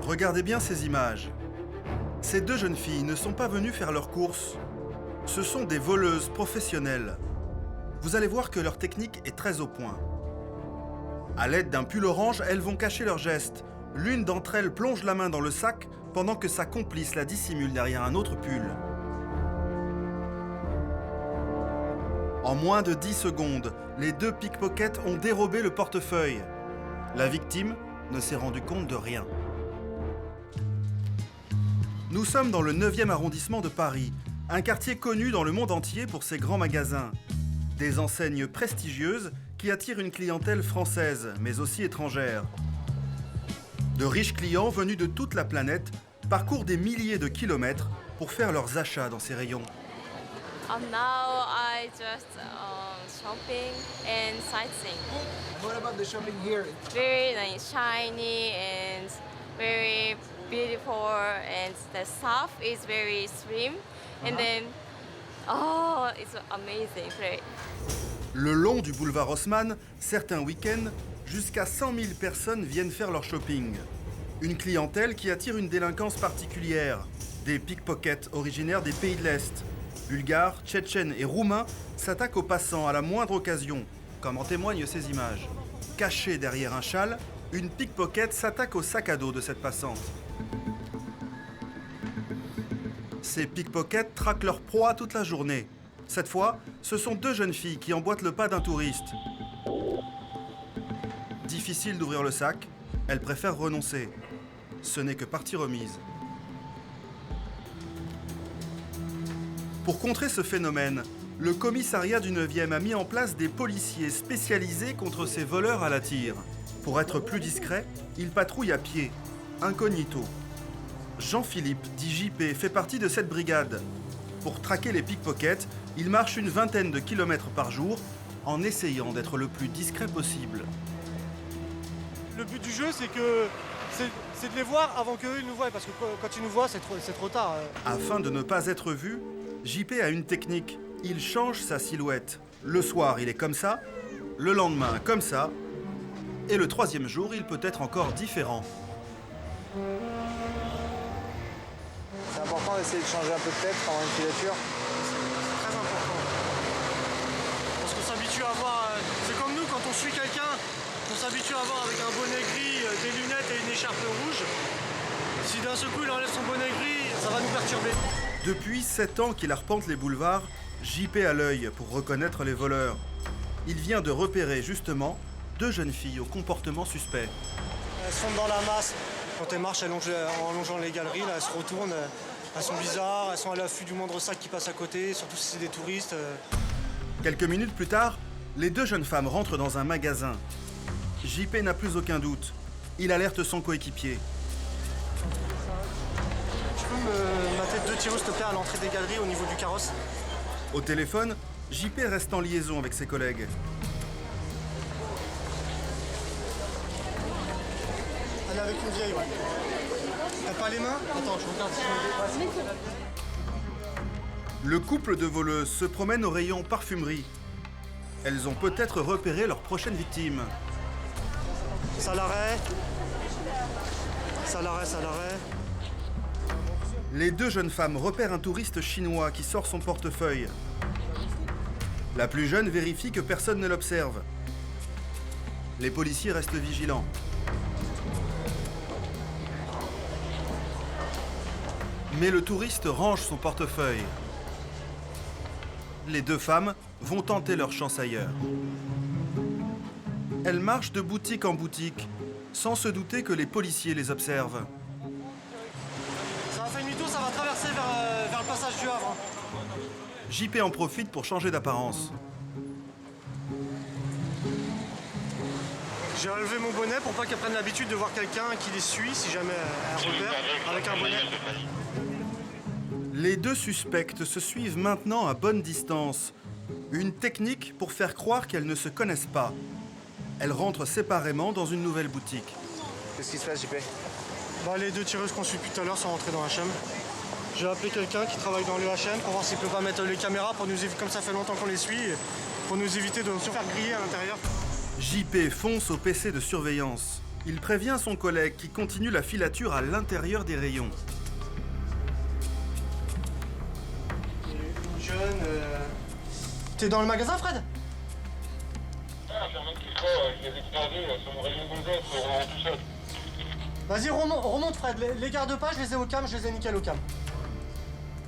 Regardez bien ces images. Ces deux jeunes filles ne sont pas venues faire leurs courses. Ce sont des voleuses professionnelles. Vous allez voir que leur technique est très au point. À l'aide d'un pull orange, elles vont cacher leurs gestes. L'une d'entre elles plonge la main dans le sac pendant que sa complice la dissimule derrière un autre pull. En moins de 10 secondes, les deux pickpockets ont dérobé le portefeuille. La victime ne s'est rendue compte de rien. Nous sommes dans le 9e arrondissement de Paris, un quartier connu dans le monde entier pour ses grands magasins. Des enseignes prestigieuses qui attirent une clientèle française, mais aussi étrangère. De riches clients venus de toute la planète parcourent des milliers de kilomètres pour faire leurs achats dans ces rayons. Now I just shopping and sightseeing. What about the shopping here? Very nice, shiny and very beautiful, and the stuff is very slim. And then, oh, it's amazing. Great. Le long du boulevard Haussmann, certains week-ends, jusqu'à 100 000 personnes viennent faire leur shopping. Une clientèle qui attire une délinquance particulière. Des pickpockets originaires des pays de l'Est. Bulgares, tchétchènes et roumains s'attaquent aux passants à la moindre occasion, comme en témoignent ces images. Cachée derrière un châle, une pickpocket s'attaque au sac à dos de cette passante. Ces pickpockets traquent leur proie toute la journée. Cette fois, ce sont deux jeunes filles qui emboîtent le pas d'un touriste. Difficile d'ouvrir le sac, elles préfèrent renoncer. Ce n'est que partie remise. Pour contrer ce phénomène, le commissariat du 9e a mis en place des policiers spécialisés contre ces voleurs à la tire. Pour être plus discret, ils patrouillent à pied, incognito. Jean-Philippe, dit JP, fait partie de cette brigade. Pour traquer les pickpockets, il marche une vingtaine de kilomètres par jour en essayant d'être le plus discret possible. Le but du jeu, c'est de les voir avant qu'eux nous voient, parce que quand ils nous voient, c'est trop tard. Afin de ne pas être vu, JP a une technique. Il change sa silhouette. Le soir, il est comme ça, le lendemain, comme ça, et le troisième jour, il peut être encore différent. C'est important d'essayer de changer un peu de tête pendant une filature. C'est très important. Parce qu'on s'habitue à voir... c'est comme nous, quand on suit quelqu'un, on s'habitue à voir avec un bonnet gris, des lunettes et une écharpe rouge. Si d'un seul coup il enlève son bonnet gris, ça va nous perturber. Depuis 7 ans qu'il arpente les boulevards, JP a l'œil pour reconnaître les voleurs. Il vient de repérer justement deux jeunes filles au comportement suspect. Elles sont dans la masse. Quand elles marchent en longeant les galeries, là, elles se retournent. Elles sont bizarres, elles sont à l'affût du moindre sac qui passe à côté, surtout si c'est des touristes. Quelques minutes plus tard, les deux jeunes femmes rentrent dans un magasin. JP n'a plus aucun doute. Il alerte son coéquipier. Tu peux me mater deux tireuses, s'il te plaît, à l'entrée des galeries au niveau du carrosse? Au téléphone, JP reste en liaison avec ses collègues. Elle est avec une vieille, ouais. T'as pas les mains? Attends, je regarde si je me... Le couple de voleuses se promène au rayon parfumerie. Elles ont peut-être repéré leur prochaine victime. Ça l'arrête. Ça l'arrête, ça l'arrête. Les deux jeunes femmes repèrent un touriste chinois qui sort son portefeuille. La plus jeune vérifie que personne ne l'observe. Les policiers restent vigilants. Mais le touriste range son portefeuille. Les deux femmes vont tenter leur chance ailleurs. Elles marchent de boutique en boutique, sans se douter que les policiers les observent. Ça va faire demi-tour, ça va traverser vers le passage du Havre. JP en profite pour changer d'apparence. J'ai relevé mon bonnet pour pas qu'elle prenne l'habitude de voir quelqu'un qui les suit si jamais elle repère avec un bonnet. Les deux suspectes se suivent maintenant à bonne distance. Une technique pour faire croire qu'elles ne se connaissent pas. Elles rentrent séparément dans une nouvelle boutique. Qu'est-ce qui se passe, JP? Les deux tireuses qu'on suit depuis tout à l'heure sont rentrées dans H&M. J'ai appelé quelqu'un qui travaille dans le H&M pour voir s'il peut pas mettre les caméras pour nous éviter, comme ça fait longtemps qu'on les suit, pour nous éviter de se faire griller à l'intérieur. JP fonce au PC de surveillance. Il prévient son collègue qui continue la filature à l'intérieur des rayons. Une jeune... T'es dans le magasin, Fred? Vas-y, remonte Fred. Les garde pas, je les ai au cam, je les ai nickel au cam.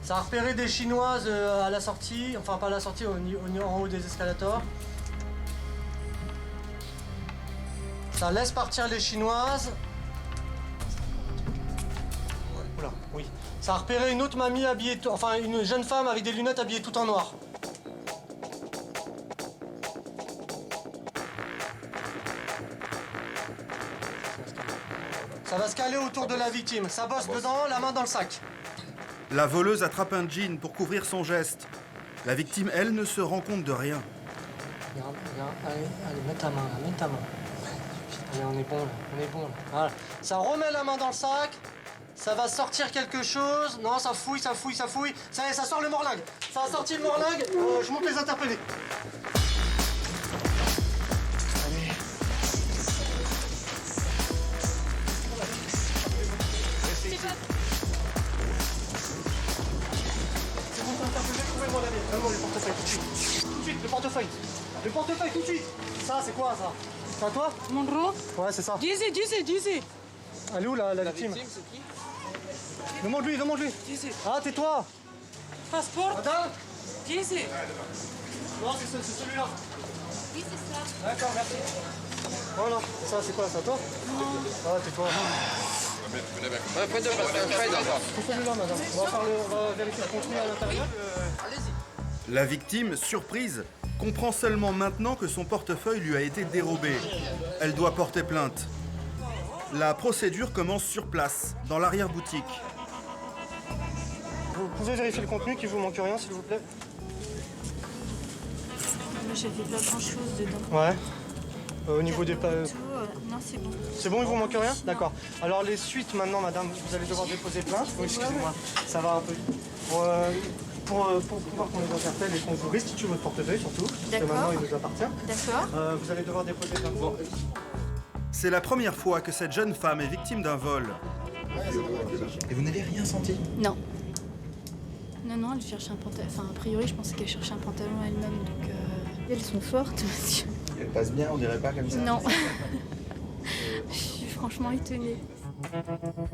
Ça a repéré des Chinoises à la sortie, enfin pas à la sortie, en haut des escalators. Ça laisse partir les Chinoises. Oula, oui. Ça a repéré une autre mamie habillée, enfin une jeune femme avec des lunettes habillée tout en noir. Ça va se caler autour de la victime. Ça bosse dedans, la main dans le sac. La voleuse attrape un jean pour couvrir son geste. La victime, elle, ne se rend compte de rien. Regarde, allez, mets ta main là, mets ta main. Allez, on est bon là. Voilà. Ça remet la main dans le sac. Ça va sortir quelque chose. Non, ça fouille. Ça y est, ça sort le morlingue. Ça a sorti le morlingue. Je monte les interpeller. Allez. C'est bon, t'as interpellé, trouvez-moi la mienne. Donne-moi le portefeuille tout de suite. Tout de suite, le portefeuille. Le portefeuille tout de suite. Ça, c'est quoi ça? C'est à toi? Monroe? Ouais, c'est ça. Dizi. Elle est où la victime? c'est qui? Demande-lui. Dizi. Ah, tais-toi. Passeport? Madame? Dizi. Non, c'est celui-là. Oui, c'est ça. D'accord, merci. Voilà. Ça, c'est quoi? C'est à toi? Ah, tais-toi. C'est celui-là, madame. On va vérifier le contenu à l'intérieur. La victime, surprise, comprend seulement maintenant que son portefeuille lui a été dérobé. Elle doit porter plainte. La procédure commence sur place, dans l'arrière-boutique. Vous pouvez vérifier le contenu, qu'il vous manque rien, s'il vous plaît? J'avais pas grand chose dedans. Ouais. Au niveau des... Non, c'est bon. C'est bon, il vous manque rien? D'accord. Alors les suites maintenant, madame, vous allez devoir déposer plainte. Oui, excusez-moi, ça va un peu. Pour pouvoir qu'on les interpelle et qu'on vous restitue votre portefeuille surtout, parce que D'accord. maintenant il nous appartient. D'accord. Vous allez devoir déposer plainte. C'est la première fois que cette jeune femme est victime d'un vol. Et vous n'avez rien senti? Non. Non, elle cherche un pantalon. Enfin, a priori, je pensais qu'elle cherchait un pantalon elle-même, donc... Elles sont fortes, monsieur. Elle passe bien, on dirait pas comme ça? Non. Je suis franchement étonnée.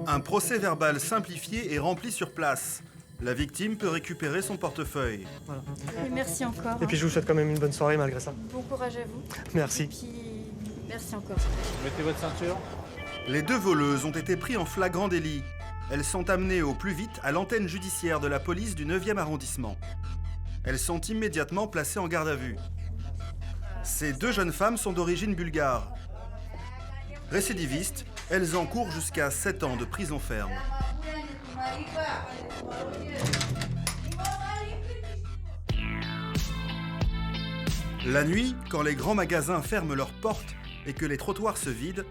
Un procès verbal simplifié est rempli sur place. La victime peut récupérer son portefeuille. Voilà. Et merci encore. Et puis je vous souhaite quand même une bonne soirée malgré ça. Bon courage à vous. Merci. Et puis, merci encore. Mettez votre ceinture. Les deux voleuses ont été pris en flagrant délit. Elles sont amenées au plus vite à l'antenne judiciaire de la police du 9e arrondissement. Elles sont immédiatement placées en garde à vue. Ces deux jeunes femmes sont d'origine bulgare. Récidivistes, elles encourent jusqu'à 7 ans de prison ferme. La nuit, quand les grands magasins ferment leurs portes et que les trottoirs se vident,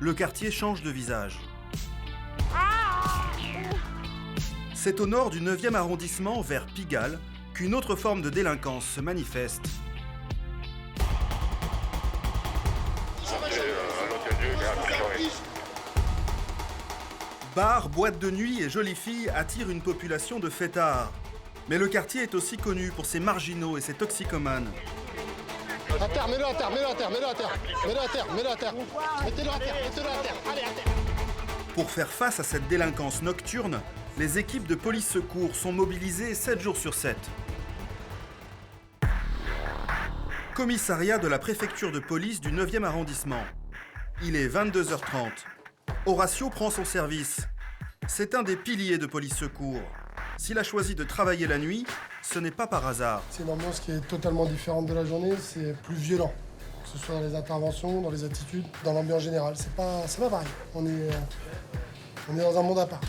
le quartier change de visage. C'est au nord du 9e arrondissement, vers Pigalle, qu'une autre forme de délinquance se manifeste. Bars, boîtes de nuit et jolies filles attirent une population de fêtards. Mais le quartier est aussi connu pour ses marginaux et ses toxicomanes. À terre, mets-le à terre, mets-le à terre, mets-le à terre, mets-le à terre, mets-le à terre, mettez-le à terre, mettez-le à terre, allez à terre. Pour faire face à cette délinquance nocturne, les équipes de police secours sont mobilisées 7 jours sur 7. Commissariat de la préfecture de police du 9e arrondissement. Il est 22h30. Horacio prend son service. C'est un des piliers de police secours. S'il a choisi de travailler la nuit, ce n'est pas par hasard. C'est une ambiance qui est totalement différente de la journée, c'est plus violent. Que ce soit dans les interventions, dans les attitudes, dans l'ambiance générale. C'est pas pareil. On est dans un monde à part.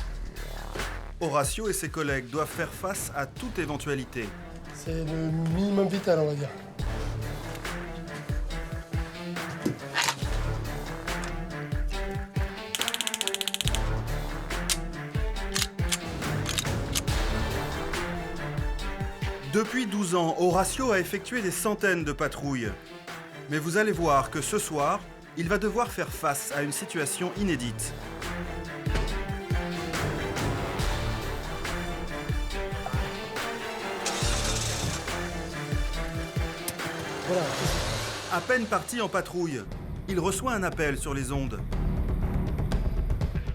Horacio et ses collègues doivent faire face à toute éventualité. C'est le minimum vital, on va dire. Depuis 12 ans, Horacio a effectué des centaines de patrouilles. Mais vous allez voir que ce soir, il va devoir faire face à une situation inédite. Voilà. À peine parti en patrouille, il reçoit un appel sur les ondes.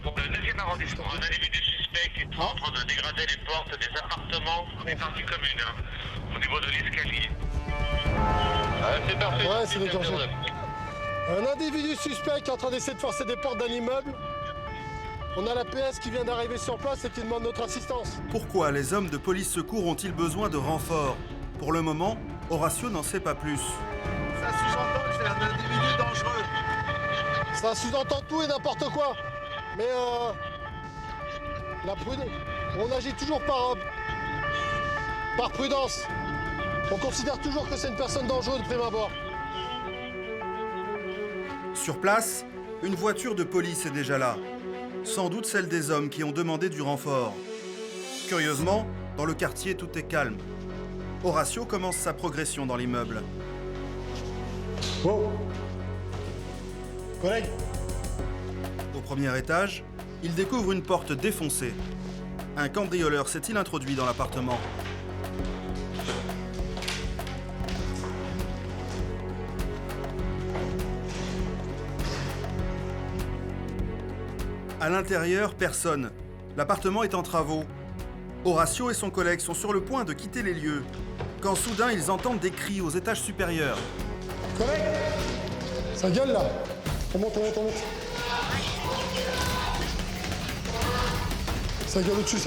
Pour le 2e arrondissement, un individu suspect qui est en train de dégrader les portes des appartements des parties communes, au niveau de l'escalier. C'est parfait. Ouais, c'est déclenché. Un individu suspect qui est en train d'essayer de forcer des portes d'un immeuble. On a la PS qui vient d'arriver sur place et qui demande notre assistance. Pourquoi les hommes de police secours ont-ils besoin de renforts? Pour le moment, Horacio n'en sait pas plus. Ça sous-entend que c'est un individu dangereux. Ça sous-entend tout et n'importe quoi. Mais la prudence, on agit toujours par prudence. On considère toujours que c'est une personne dangereuse de prime abord. Sur place, une voiture de police est déjà là. Sans doute celle des hommes qui ont demandé du renfort. Curieusement, dans le quartier, tout est calme. Horacio commence sa progression dans l'immeuble. Wow. Collègue. Au premier étage, il découvre une porte défoncée. Un cambrioleur s'est-il introduit dans l'appartement? À l'intérieur, personne. L'appartement est en travaux. Horacio et son collègue sont sur le point de quitter les lieux, quand soudain ils entendent des cris aux étages supérieurs. Collègue. Ça gueule là. On monte. Ça gueule au-dessus.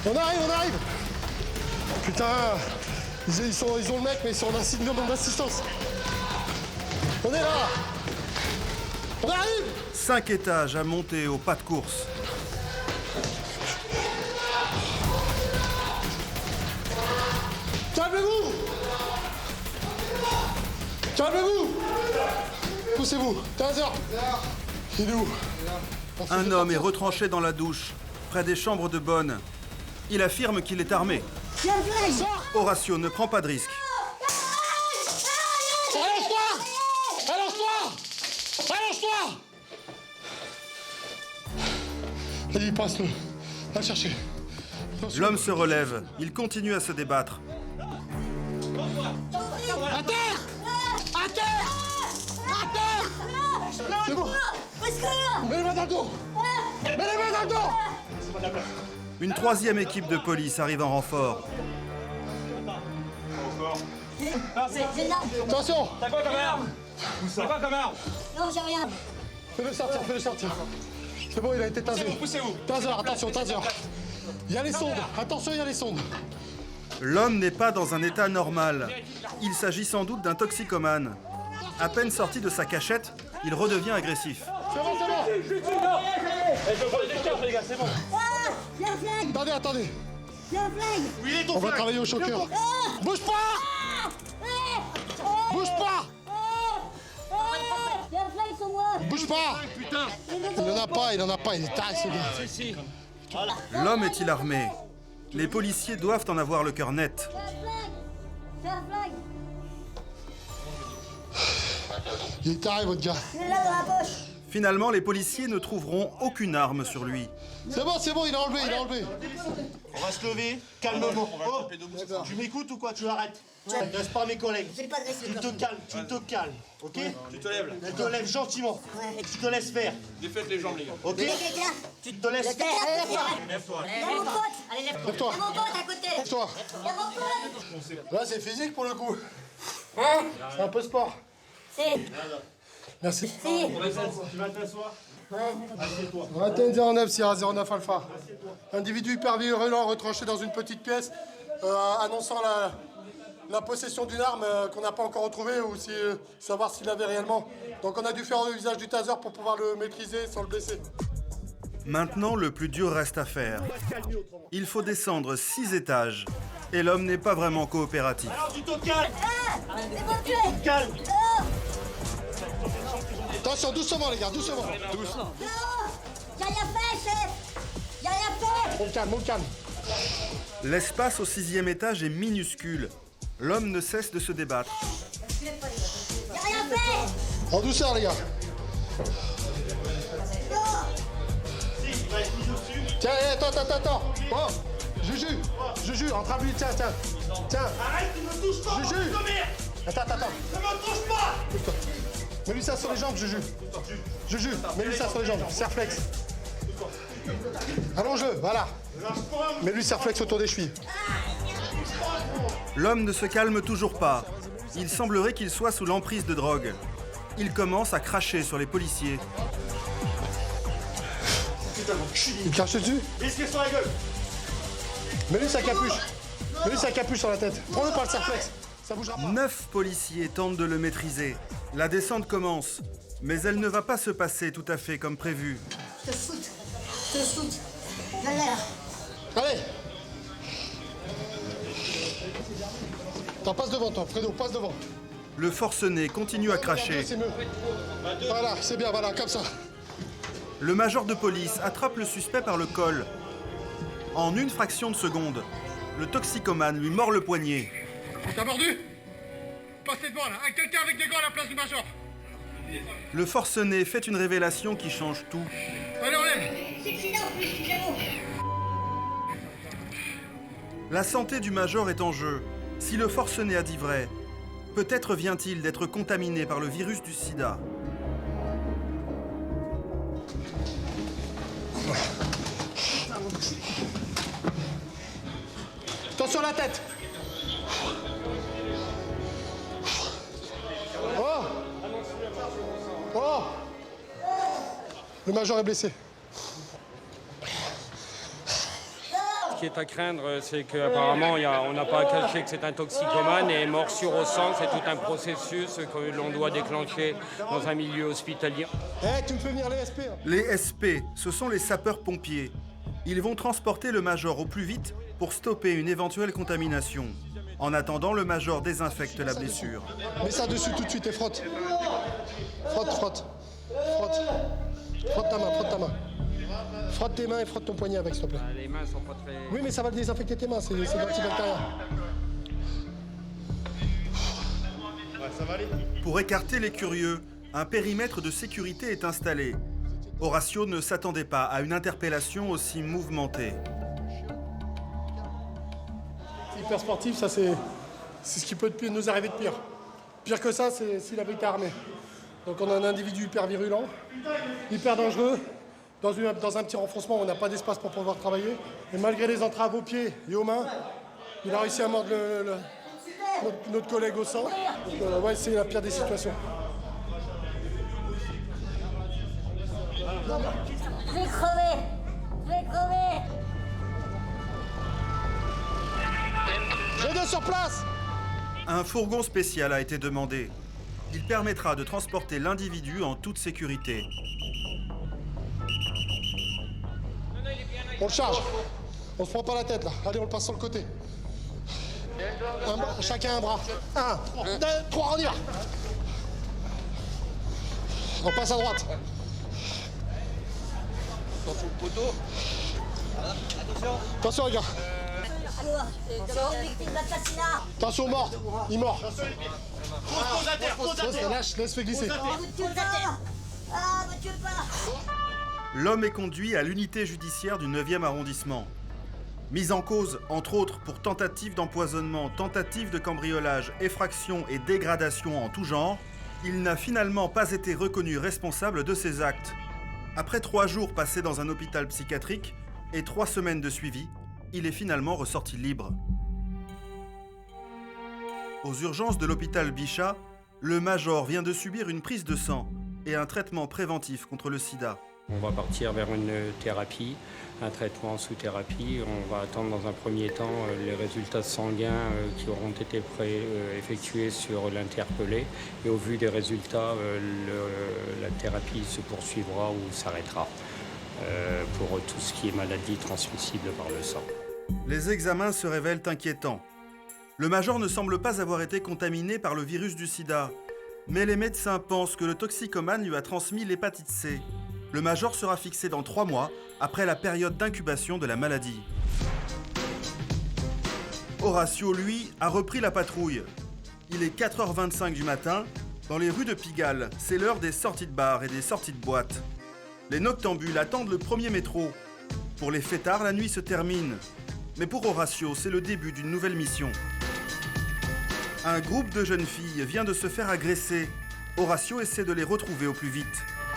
On arrive. Putain. Ils ont le mec, mais ils sont en demande d'assistance. On est là. On arrive. 5 étages à monter au pas de course. Calmez-vous. Poussez-vous. Taser. Il est où? Un homme est retranché dans la douche, près des chambres de bonne. Il affirme qu'il est armé. Horacio ne prend pas de risque. Allonge-toi. Vas-y, passe-le. Va le chercher. L'homme se relève. Il continue à se débattre. À terre. C'est bon. Mets les mains dans le dos. Une troisième équipe de police arrive en renfort. Attention. T'as quoi comme arme? Non, j'ai rien. Fais-le sortir. C'est bon, il a été tasé. Poussez-vous. Taser, attention. Il y a les sondes. Attention, il y a les sondes. L'homme n'est pas dans un état normal. Il s'agit sans doute d'un toxicomane. À peine sorti de sa cachette, il redevient agressif. C'est bon. Je vais prendre des cartes, les gars, c'est bon. J'ai un flingue. Attendez. J'ai un flingue. Où il est ton On va flingue? travailler au choqueur. Bouge pas. J'ai un flingue sur moi. Bouge pas. Putain. Il en a pas. Il est taré, ce gars. Si. L'homme est-il armé? Les policiers doivent en avoir le cœur net. J'ai un flingue. Il est taré, votre gars. Il est là dans la poche. Finalement, les policiers ne trouveront aucune arme sur lui. C'est bon, il a enlevé. On va se lever, calmement. Oh, tu m'écoutes ou quoi? Tu arrêtes. Reste pas mes collègues. J'ai pas de risque. Tu te calmes, ok? Tu te lèves là. Tu te lèves gentiment. Tu te laisses faire, Défaites les jambes, les gars. ok? Il y a quelqu'un. Tu te laisses faire. Lève-toi. Il y a mon pote. Allez, lève-toi. Lève-toi. Il y a mon pote à côté. Toi. Il y a mon pote. Là, c'est physique pour le coup. Hein? C'est un peu sport. C'est. Merci. Si. Tu vas t'asseoir. 2109 Sierra 09 Alpha. Individu hyper virulent retranché dans une petite pièce, annonçant la possession d'une arme qu'on n'a pas encore retrouvée ou savoir s'il l'avait réellement. Donc on a dû faire usage du taser pour pouvoir le maîtriser sans le blesser. Maintenant, le plus dur reste à faire. Il faut descendre 6 étages. Et l'homme n'est pas vraiment coopératif. Alors tu te calmes. C'est bon, tu es. Calme. Attention, doucement les gars, doucement. Non. J'ai rien fait, chef. J'ai rien fait. On le calme. L'espace au 6e étage est minuscule. L'homme ne cesse de se débattre. J'ai rien fait. En douceur, les gars. Tiens, attends. Oh, Juju, entre à lui, tiens. Arrête, tu me touches pas. Juju. Attends. Ne me touche pas. Mets-lui ça sur les jambes, Juju. Mets-lui ça sur les jambes. Serflex. Allonge-le, voilà. Mets-lui serflex autour des chevilles. L'homme ne se calme toujours pas. Il semblerait qu'il soit sous l'emprise de drogue. Il commence à cracher sur les policiers. Il crache dessus. Risquez sur la gueule. Mets-lui sa capuche sur la tête. Prends-le par le serflex. Ça bougera pas. 9 policiers tentent de le maîtriser. La descente commence, mais elle ne va pas se passer tout à fait comme prévu. Je te shoot. Galère. Allez. Attends, passe devant toi, Fredo, passe devant. Le forcené continue à cracher. C'est mieux. Voilà, c'est bien, voilà, comme ça. Le major de police attrape le suspect par le col. En une fraction de seconde, le toxicomane lui mord le poignet. T'as mordu? Passez devant là, quelqu'un avec des gants à la place du major. Le forcené fait une révélation qui change tout. Allez, enlève. La santé du major est en jeu. Si le forcené a dit vrai, peut-être vient-il d'être contaminé par le virus du sida. Attention à la tête. Oh. Le major est blessé. Ce qui est à craindre, c'est qu'apparemment, on n'a pas à cacher que c'est un toxicomane et morsure au sang, c'est tout un processus que l'on doit déclencher dans un milieu hospitalier. Tu me fais venir les SP. Les SP, ce sont les sapeurs-pompiers. Ils vont transporter le major au plus vite pour stopper une éventuelle contamination. En attendant, le major désinfecte la blessure. Mets ça dessus tout de suite et frotte. Frotte. Frotte ta main. Frotte tes mains et frotte ton poignet avec, s'il te plaît. Les mains sont pas très... Oui, mais ça va désinfecter tes mains, c'est l'antibactérien. Ouais, ça va aller. Pour écarter les curieux, un périmètre de sécurité est installé. Horatio ne s'attendait pas à une interpellation aussi mouvementée. Hyper sportif, ça c'est ce qui peut nous arriver de pire. Pire que ça, c'est s'il avait été armé. Donc on a un individu hyper virulent, hyper dangereux, dans un petit renfoncement où on n'a pas d'espace pour pouvoir travailler. Et malgré les entraves aux pieds et aux mains, il a réussi à mordre notre collègue au sang. Donc, ouais, c'est la pire des situations. Je vais crever. J'ai deux sur place. Un fourgon spécial a été demandé. Il permettra de transporter l'individu en toute sécurité. On le charge. On se prend pas la tête là. Allez, on le passe sur le côté. Chacun un bras. 1, 2, 3, on y va. On passe à droite. Attention au poteau. Attention les gars. Victime d'assassinat. Attention aux morts. Il mord. Pose à terre. Laisse fais glisser. Ah, me tue pas. L'homme est conduit à l'unité judiciaire du 9e arrondissement. Mis en cause, entre autres, pour tentative d'empoisonnement, tentative de cambriolage, effraction et dégradation en tout genre, il n'a finalement pas été reconnu responsable de ses actes. Après 3 jours passés dans un hôpital psychiatrique et 3 semaines de suivi, il est finalement ressorti libre. Aux urgences de l'hôpital Bichat, le major vient de subir une prise de sang et un traitement préventif contre le sida. On va partir vers une thérapie, un traitement sous thérapie. On va attendre dans un premier temps les résultats sanguins qui auront été effectués sur l'interpellé. Et au vu des résultats, la thérapie se poursuivra ou s'arrêtera pour tout ce qui est maladie transmissible par le sang. Les examens se révèlent inquiétants. Le major ne semble pas avoir été contaminé par le virus du sida. Mais les médecins pensent que le toxicomane lui a transmis l'hépatite C. Le major sera fixé dans 3 mois, après la période d'incubation de la maladie. Horatio, lui, a repris la patrouille. Il est 4h25 du matin. Dans les rues de Pigalle, c'est l'heure des sorties de bar et des sorties de boîte. Les noctambules attendent le premier métro. Pour les fêtards, la nuit se termine. Mais pour Horatio, c'est le début d'une nouvelle mission. Un groupe de jeunes filles vient de se faire agresser. Horatio essaie de les retrouver au plus vite.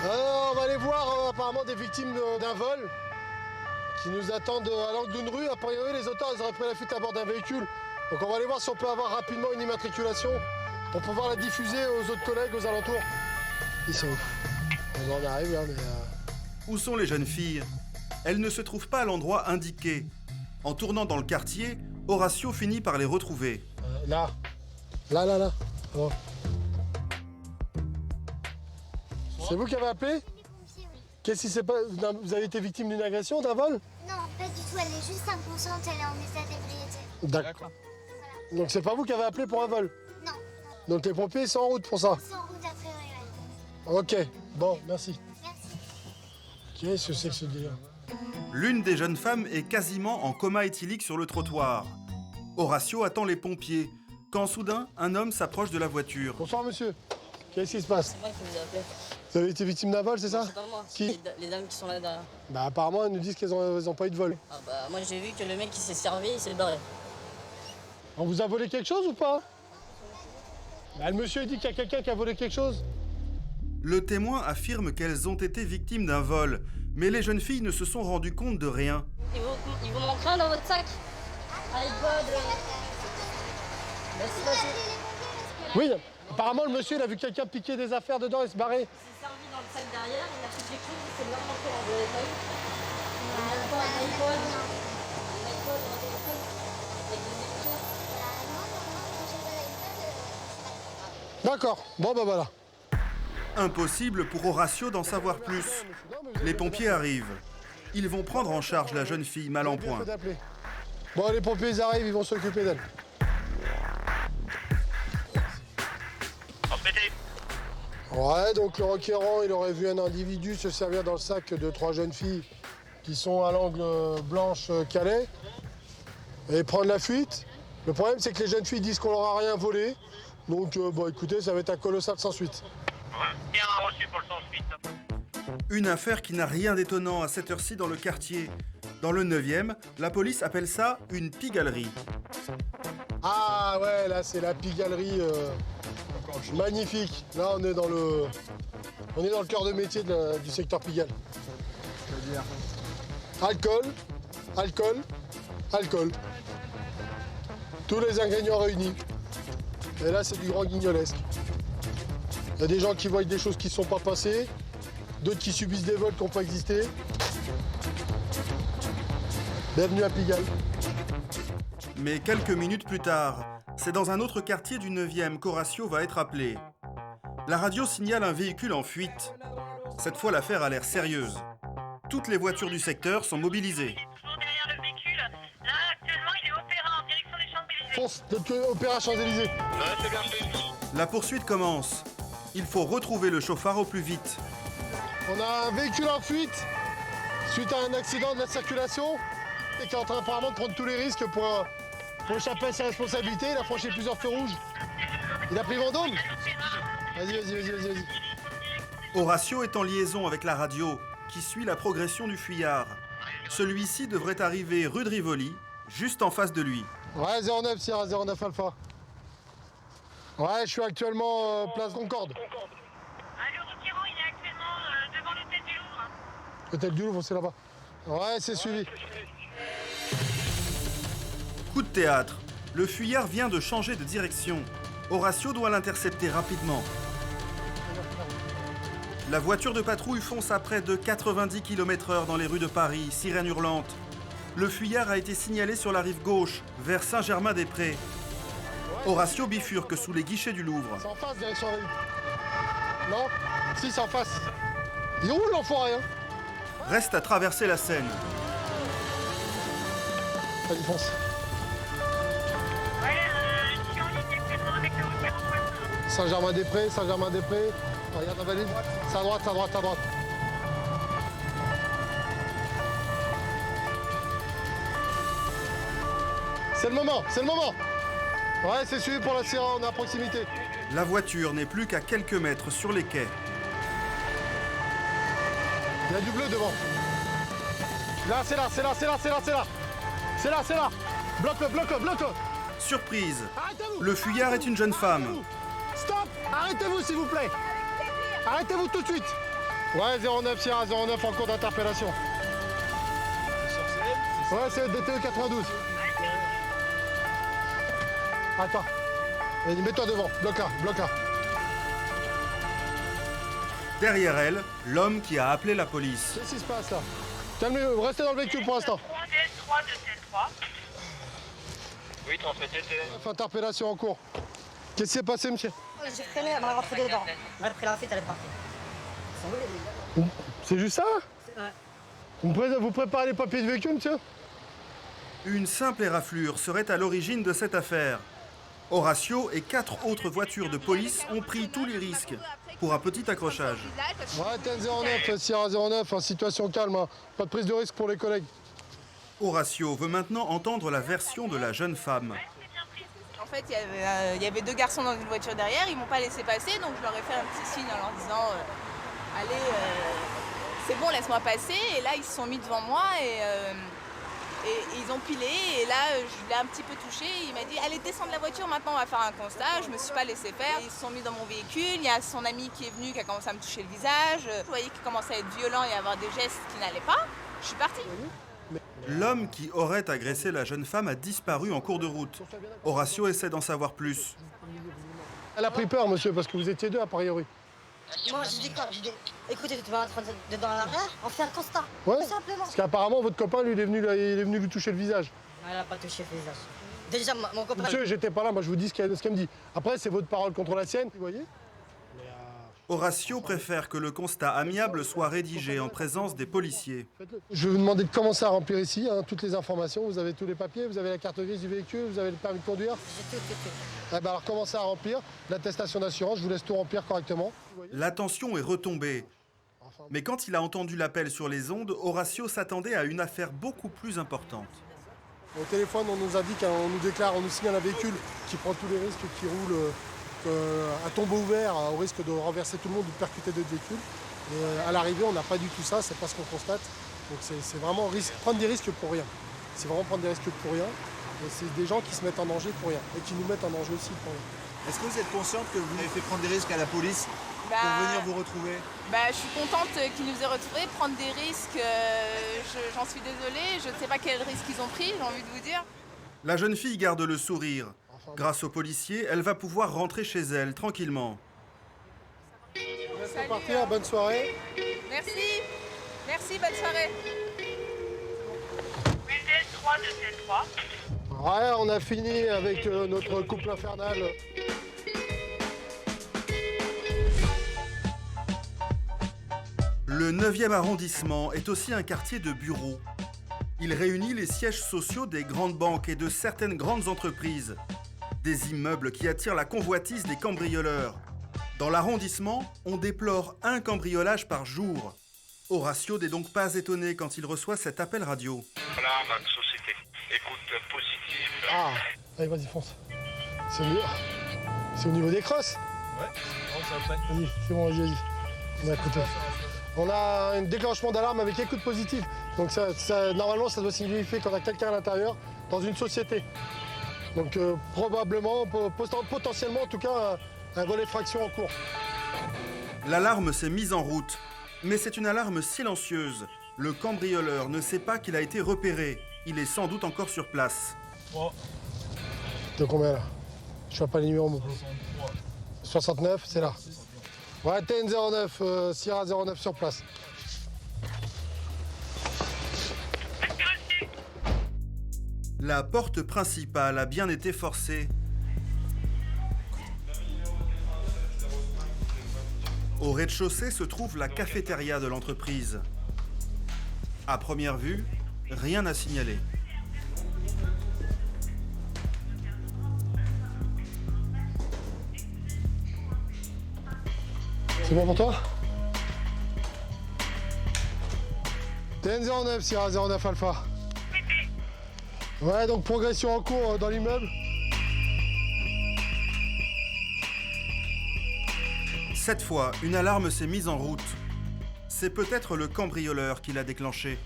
On va aller voir apparemment des victimes d'un vol qui nous attendent à l'angle d'une rue. A priori, les auteurs ils auraient pris la fuite à bord d'un véhicule. Donc on va aller voir si on peut avoir rapidement une immatriculation pour pouvoir la diffuser aux autres collègues aux alentours. Ils sont où? On en arrive là, mais... Où sont les jeunes filles? Elles ne se trouvent pas à l'endroit indiqué. En tournant dans le quartier, Horatio finit par les retrouver. Là. Oh. C'est vous qui avez appelé? Qu'est-ce qui s'est passé? Vous avez été victime d'une agression, d'un vol? Non, pas du tout, elle est juste inconsciente, elle est en état d'ébriété. D'accord. Donc c'est pas vous qui avez appelé pour un vol? Non. Donc les pompiers sont en route pour ça? Ils sont en route a priori, ouais. Ok, bon, merci. Merci. Qu'est-ce que c'est que ce délire? L'une des jeunes femmes est quasiment en coma éthylique sur le trottoir. Horatio attend les pompiers, quand soudain, un homme s'approche de la voiture. Bonsoir monsieur, qu'est-ce qui se passe? C'est moi qui vous ai appelé. Vous avez été victime d'un vol, c'est ça? C'est pas moi, Qui? les dames qui sont là derrière. Bah apparemment, elles nous disent qu'elles n'ont pas eu de vol. Ah bah moi j'ai vu que le mec qui s'est servi, il s'est barré. On vous a volé quelque chose ou pas? Bah, le monsieur dit qu'il y a quelqu'un qui a volé quelque chose. Le témoin affirme qu'elles ont été victimes d'un vol, mais les jeunes filles ne se sont rendues compte de rien. Il vous manque rien dans votre sac? iPod. Oui, apparemment le monsieur il a vu quelqu'un piquer des affaires dedans et se barrer. Il s'est servi dans le sac derrière, il a pris quelque chose, il s'est bien manqué dans le téléphone. Un iPod, un téléphone, avec des écouteurs. D'accord, bon bah voilà. Impossible pour Horatio d'en savoir plus. Les pompiers arrivent. Ils vont prendre en charge la jeune fille mal en point. Bon, les pompiers ils arrivent, ils vont s'occuper d'elle. Ouais, donc le requérant, il aurait vu un individu se servir dans le sac de 3 jeunes filles qui sont à l'angle Blanche-Calais et prendre la fuite. Le problème, c'est que les jeunes filles disent qu'on leur a rien volé. Donc, bon, écoutez, ça va être un colossal sans suite. Bien reçu pour le sans suite. Une affaire qui n'a rien d'étonnant à cette heure-ci dans le quartier. Dans le 9e, la police appelle ça une pigalerie. Ah ouais, là, c'est la pigalerie magnifique. Là, on est dans le cœur de métier du secteur Pigalle. C'est-à-dire alcool, alcool, alcool. Tous les ingrédients réunis. Et là, c'est du grand guignolesque. Il y a des gens qui voient des choses qui ne sont pas passées, d'autres qui subissent des vols qui n'ont pas existé. Bienvenue à Pigalle. Mais quelques minutes plus tard, c'est dans un autre quartier du 9e qu'Horatio va être appelé. La radio signale un véhicule en fuite. Cette fois, l'affaire a l'air sérieuse. Toutes les voitures du secteur sont mobilisées. Toujours derrière le véhicule. Là, actuellement, il est opéra en direction des Champs-Élysées. Fonce, Opéra Champs-Élysées. Ouais, c'est bien fait. La poursuite commence. Il faut retrouver le chauffard au plus vite. On a un véhicule en fuite suite à un accident de la circulation et qui est en train apparemment de prendre tous les risques pour échapper à ses responsabilités. Il a franchi plusieurs feux rouges. Il a pris Vendôme. Vas-y. Horatio est en liaison avec la radio, qui suit la progression du fuyard. Celui-ci devrait arriver rue de Rivoli, juste en face de lui. Ouais, 09 Sierra 09 Alpha. Ouais, je suis actuellement place Concorde. Le requérant, il est actuellement devant l'hôtel du Louvre. Hôtel du Louvre, c'est là-bas. Ouais, c'est suivi. Coup de théâtre. Le fuyard vient de changer de direction. Horatio doit l'intercepter rapidement. La voiture de patrouille fonce à près de 90 km/h dans les rues de Paris, sirène hurlante. Le fuyard a été signalé sur la rive gauche, vers Saint-Germain-des-Prés. Horatio bifurque sous les guichets du Louvre. C'est en face, direction la rue. Non? Si, c'est en face. Il roule l'enfoiré, hein? Reste à traverser la Seine. Allez, fonce. Saint-Germain-des-Prés. Regarde la valide. C'est à droite. C'est le moment, c'est le moment. Ouais, c'est suivi pour la Sierra, on est à proximité. La voiture n'est plus qu'à quelques mètres sur les quais. Il y a du bleu devant. Là, c'est là, c'est là, c'est là, c'est là, c'est là. C'est là, c'est là. Bloque-le, bloque-le, bloque-le. Surprise, Arrêtez-vous. le fuyard est une jeune femme. Stop. Arrêtez-vous, s'il vous plaît. Arrêtez-vous tout de suite. Ouais, 09, Sierra 09 en cours d'interpellation. Ouais, c'est DTE 92. Attends. Mets-toi devant, bloque là, bloque là. Derrière elle, l'homme qui a appelé la police. Qu'est-ce qui se passe là? Calmez-vous, restez dans le véhicule pour l'instant. 3 de T3. Oui, transmettez Interpellation en cours. Qu'est-ce qui s'est passé, monsieur? J'ai freiné, elle m'a rentré dedans. Elle a pris la fuite, elle est partie. C'est juste ça? Ouais. Vous préparez les papiers du véhicule, monsieur? Une simple éraflure serait à l'origine de cette affaire. Horacio et 4 autres voitures de police ont pris tous les risques pour un petit accrochage. Ouais, TN09, Sierra 09, en situation calme, hein. Pas de prise de risque pour les collègues. Horacio veut maintenant entendre la version de la jeune femme. En fait, il y avait 2 garçons dans une voiture derrière, ils m'ont pas laissé passer, donc je leur ai fait un petit signe en leur disant allez, c'est bon, laisse-moi passer. Et là, ils se sont mis devant moi et ils ont pilé. Et là, je l'ai un petit peu touché. Il m'a dit allez, descends de la voiture, maintenant on va faire un constat. Je me suis pas laissé faire. Ils se sont mis dans mon véhicule. Il y a son ami qui est venu, qui a commencé à me toucher le visage. Je voyais qu'il commençait à être violent et à avoir des gestes qui n'allaient pas. Je suis partie. L'homme qui aurait agressé la jeune femme a disparu en cours de route. Horacio essaie d'en savoir plus. Elle a pris peur, monsieur, parce que vous étiez 2 a priori. Moi, je dis quoi? Je dis, écoutez, tu vas rentrer dedans à l'arrière, on fait un constat. Ouais. Tout simplement. Parce qu'apparemment, votre copain, lui, il est venu lui toucher le visage. Elle n'a pas touché le visage. Déjà, mon copain. Monsieur, j'étais pas là, moi je vous dis ce qu'elle me dit. Après, c'est votre parole contre la sienne, vous voyez? Horacio préfère que le constat amiable soit rédigé en présence des policiers. Je vais vous demander de commencer à remplir ici, hein, toutes les informations. Vous avez tous les papiers, vous avez la carte grise du véhicule, vous avez le permis de conduire. J'ai tout. Eh ben alors commencez à remplir l'attestation d'assurance, je vous laisse tout remplir correctement. L'attention est retombée. Mais quand il a entendu l'appel sur les ondes, Horacio s'attendait à une affaire beaucoup plus importante. Au téléphone, on nous indique, on nous déclare, on nous signale un véhicule qui prend tous les risques, qui roule à tombeau ouvert, au risque de renverser tout le monde ou de percuter d'autres véhicules. Et à l'arrivée, on n'a pas du tout ça, c'est pas ce qu'on constate. Donc c'est vraiment prendre des risques pour rien. C'est vraiment prendre des risques pour rien. Et c'est des gens qui se mettent en danger pour rien et qui nous mettent en danger aussi pour rien. Est-ce que vous êtes consciente que vous avez fait prendre des risques à la police pour venir vous retrouver? Je suis contente qu'ils nous aient retrouvés. Prendre des risques, j'en suis désolée. Je ne sais pas quels risques ils ont pris, j'ai envie de vous dire. La jeune fille garde le sourire. Grâce aux policiers, elle va pouvoir rentrer chez elle tranquillement. Laisse partir, bonne soirée. Merci. Merci, bonne soirée. 3 de T3. Ouais, on a fini avec notre couple infernal. Le 9e arrondissement est aussi un quartier de bureaux. Il réunit les sièges sociaux des grandes banques et de certaines grandes entreprises. Des immeubles qui attirent la convoitise des cambrioleurs. Dans l'arrondissement, on déplore un cambriolage par jour. Horacio n'est donc pas étonné quand il reçoit cet appel radio. Voilà, notre société. Écoute positive. Ah, allez, vas-y, fonce. C'est au niveau des crosses? Ouais, ça va pas. Vas-y, c'est bon, vas-y. On a écouté. On a un déclenchement d'alarme avec écoute positive. Donc normalement, ça doit signifier qu'on a quelqu'un à l'intérieur dans une société. Donc probablement, potentiellement en tout cas, un volet de fraction en cours. L'alarme s'est mise en route. Mais c'est une alarme silencieuse. Le cambrioleur ne sait pas qu'il a été repéré. Il est sans doute encore sur place. De combien là? Je vois pas les numéros. 69, c'est là. Ouais, TN09, Sierra 09 sur place. La porte principale a bien été forcée. Au rez-de-chaussée se trouve la cafétéria de l'entreprise. À première vue, rien à signaler. C'est bon pour toi? TN09, Sierra 09 Alpha. Ouais, donc progression en cours dans l'immeuble. Cette fois, une alarme s'est mise en route. C'est peut-être le cambrioleur qui l'a déclenchée.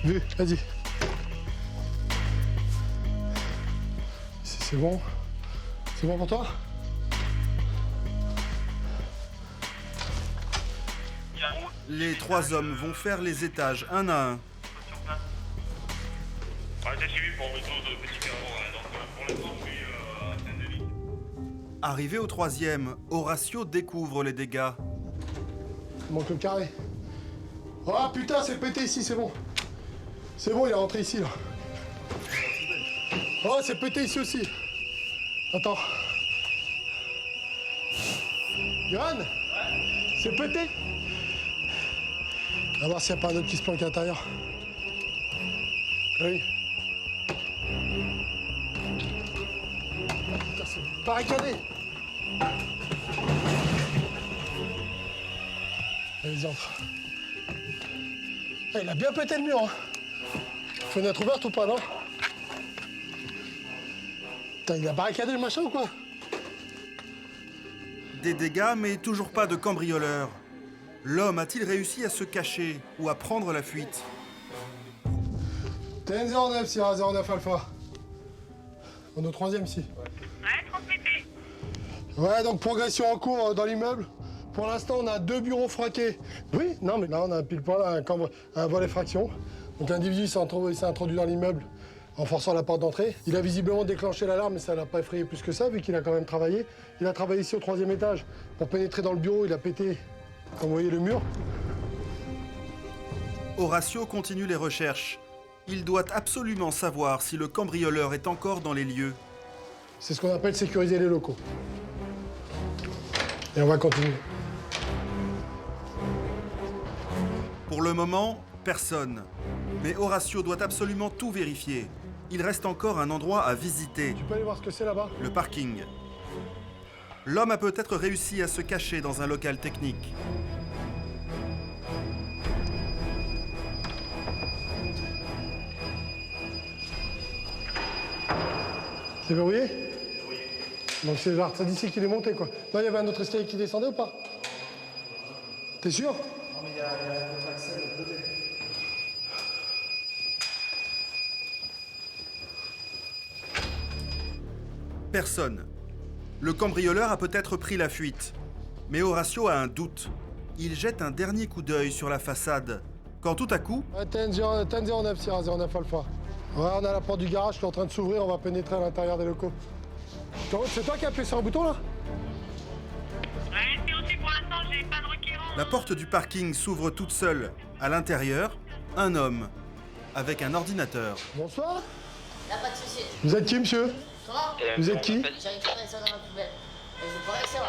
Vu, vas-y. C'est bon. C'est bon pour toi? Les 3 hommes vont faire les étages un à un. Arrivé au 3e, Horatio découvre les dégâts. Il manque le carré. Oh putain, c'est pété ici, c'est bon. C'est bon, il est rentré ici, là. Oh, c'est pété ici aussi. Attends. Johan, c'est pété. On va voir s'il n'y a pas un autre qui se planque à l'intérieur. Oui. Putain, c'est barricadé. Allez, entre. Ah, il a bien pété le mur. Hein. Fenêtre ouverte ou pas, non? Putain, il a barricadé le machin ou quoi? Des dégâts, mais toujours pas de cambrioleur. L'homme a-t-il réussi à se cacher ou à prendre la fuite? TN09, Sierra 09 Alpha. On est au 3e ici. Ouais, transmettez. Ouais, donc progression en cours dans l'immeuble. Pour l'instant, on a 2 bureaux fraqués. Oui, non, mais là, on a pile poil un vol effraction. Donc l'individu s'est introduit dans l'immeuble en forçant la porte d'entrée. Il a visiblement déclenché l'alarme, mais ça l'a pas effrayé plus que ça, vu qu'il a quand même travaillé. Il a travaillé ici au 3e étage. Pour pénétrer dans le bureau, il a pété, comme vous voyez, le mur. Horatio continue les recherches. Il doit absolument savoir si le cambrioleur est encore dans les lieux. C'est ce qu'on appelle sécuriser les locaux. Et on va continuer. Pour le moment, personne. Mais Horatio doit absolument tout vérifier. Il reste encore un endroit à visiter. Tu peux aller voir ce que c'est là-bas? Le parking. L'homme a peut-être réussi à se cacher dans un local technique. C'est verrouillé? Donc c'est genre, ça d'ici qu'il est monté, quoi. Non, il y avait un autre escalier qui descendait ou pas? T'es sûr? Non, mais il y a un autre accès de l'autre côté. Personne. Le cambrioleur a peut-être pris la fuite. Mais Horatio a un doute. Il jette un dernier coup d'œil sur la façade. Quand tout à coup... TN09, Sierra 09 Alpha. Ouais, on a la porte du garage qui est en train de s'ouvrir, on va pénétrer à l'intérieur des locaux. C'est toi qui as appuyé sur un bouton, là? Ouais, c'est aussi pour l'instant, j'ai pas de requérant. La porte du parking s'ouvre toute seule. À l'intérieur, un homme, avec un ordinateur. Bonsoir. Y'a pas de soucis. Vous êtes qui, monsieur? Comment? Vous êtes qui? J'ai récupéré ça dans ma poubelle. Et je pourrais que ça va.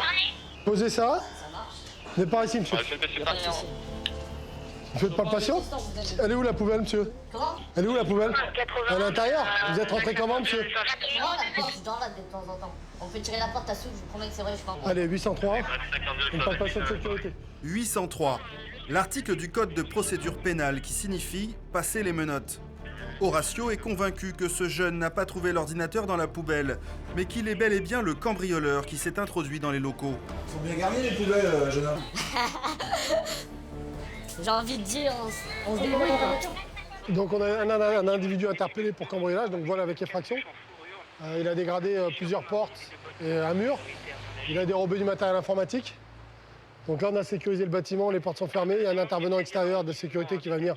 Posez ça. Ça marche. Vous n'êtes pas ici, monsieur. Pas de soucis. Vous faites pas le patient? Elle est où la poubelle, monsieur? Comment? Elle est où la poubelle? À l'intérieur? Vous êtes rentré comment, monsieur? Non, la porte est dans là de temps en temps. On peut tirer la porte à souffle, je vous promets que c'est vrai, je pense. Allez, 803. On ne parle pas de sécurité. 803. L'article du Code de procédure pénale qui signifie « passer les menottes ». Horatio est convaincu que ce jeune n'a pas trouvé l'ordinateur dans la poubelle, mais qu'il est bel et bien le cambrioleur qui s'est introduit dans les locaux. Faut bien garder les poubelles, jeune homme. J'ai envie de dire, on se débrouille, quoi. Donc on a un individu interpellé pour cambriolage, donc vol avec effraction. Il a dégradé plusieurs portes et un mur. Il a dérobé du matériel informatique. Donc là, on a sécurisé le bâtiment, les portes sont fermées. Il y a un intervenant extérieur de sécurité qui va venir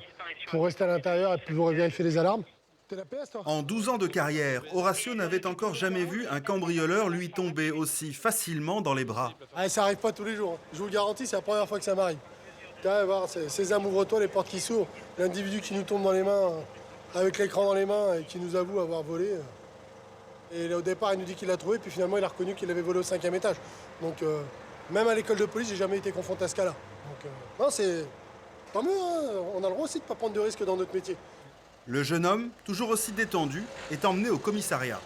pour rester à l'intérieur et pour vérifier les alarmes. T'es la PS, toi? En 12 ans de carrière, Horatio n'avait encore jamais vu un cambrioleur lui tomber aussi facilement dans les bras. Ah, ça arrive pas tous les jours. Je vous le garantis, c'est la première fois que ça m'arrive. Voir, Sésame, ouvre-toi, les portes qui s'ouvrent. L'individu qui nous tombe dans les mains, avec l'écran dans les mains et qui nous avoue avoir volé. Et au départ, il nous dit qu'il l'a trouvé, puis finalement, il a reconnu qu'il avait volé au 5e étage. Donc, même à l'école de police, j'ai jamais été confronté à ce cas-là. Donc, non, c'est tant mieux, hein. On a le droit aussi de ne pas prendre de risques dans notre métier. Le jeune homme, toujours aussi détendu, est emmené au commissariat.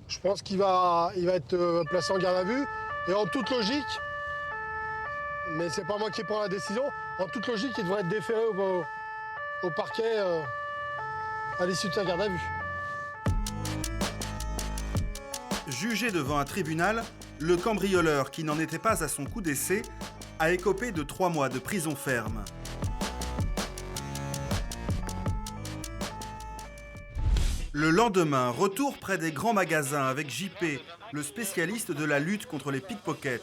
Je pense qu'il va être placé en garde à vue. Et en toute logique, mais c'est pas moi qui prends la décision, en toute logique, il devrait être déféré au parquet à l'issue de sa garde à vue. Jugé devant un tribunal, le cambrioleur, qui n'en était pas à son coup d'essai, a écopé de 3 mois de prison ferme. Le lendemain, retour près des grands magasins avec JP, le spécialiste de la lutte contre les pickpockets.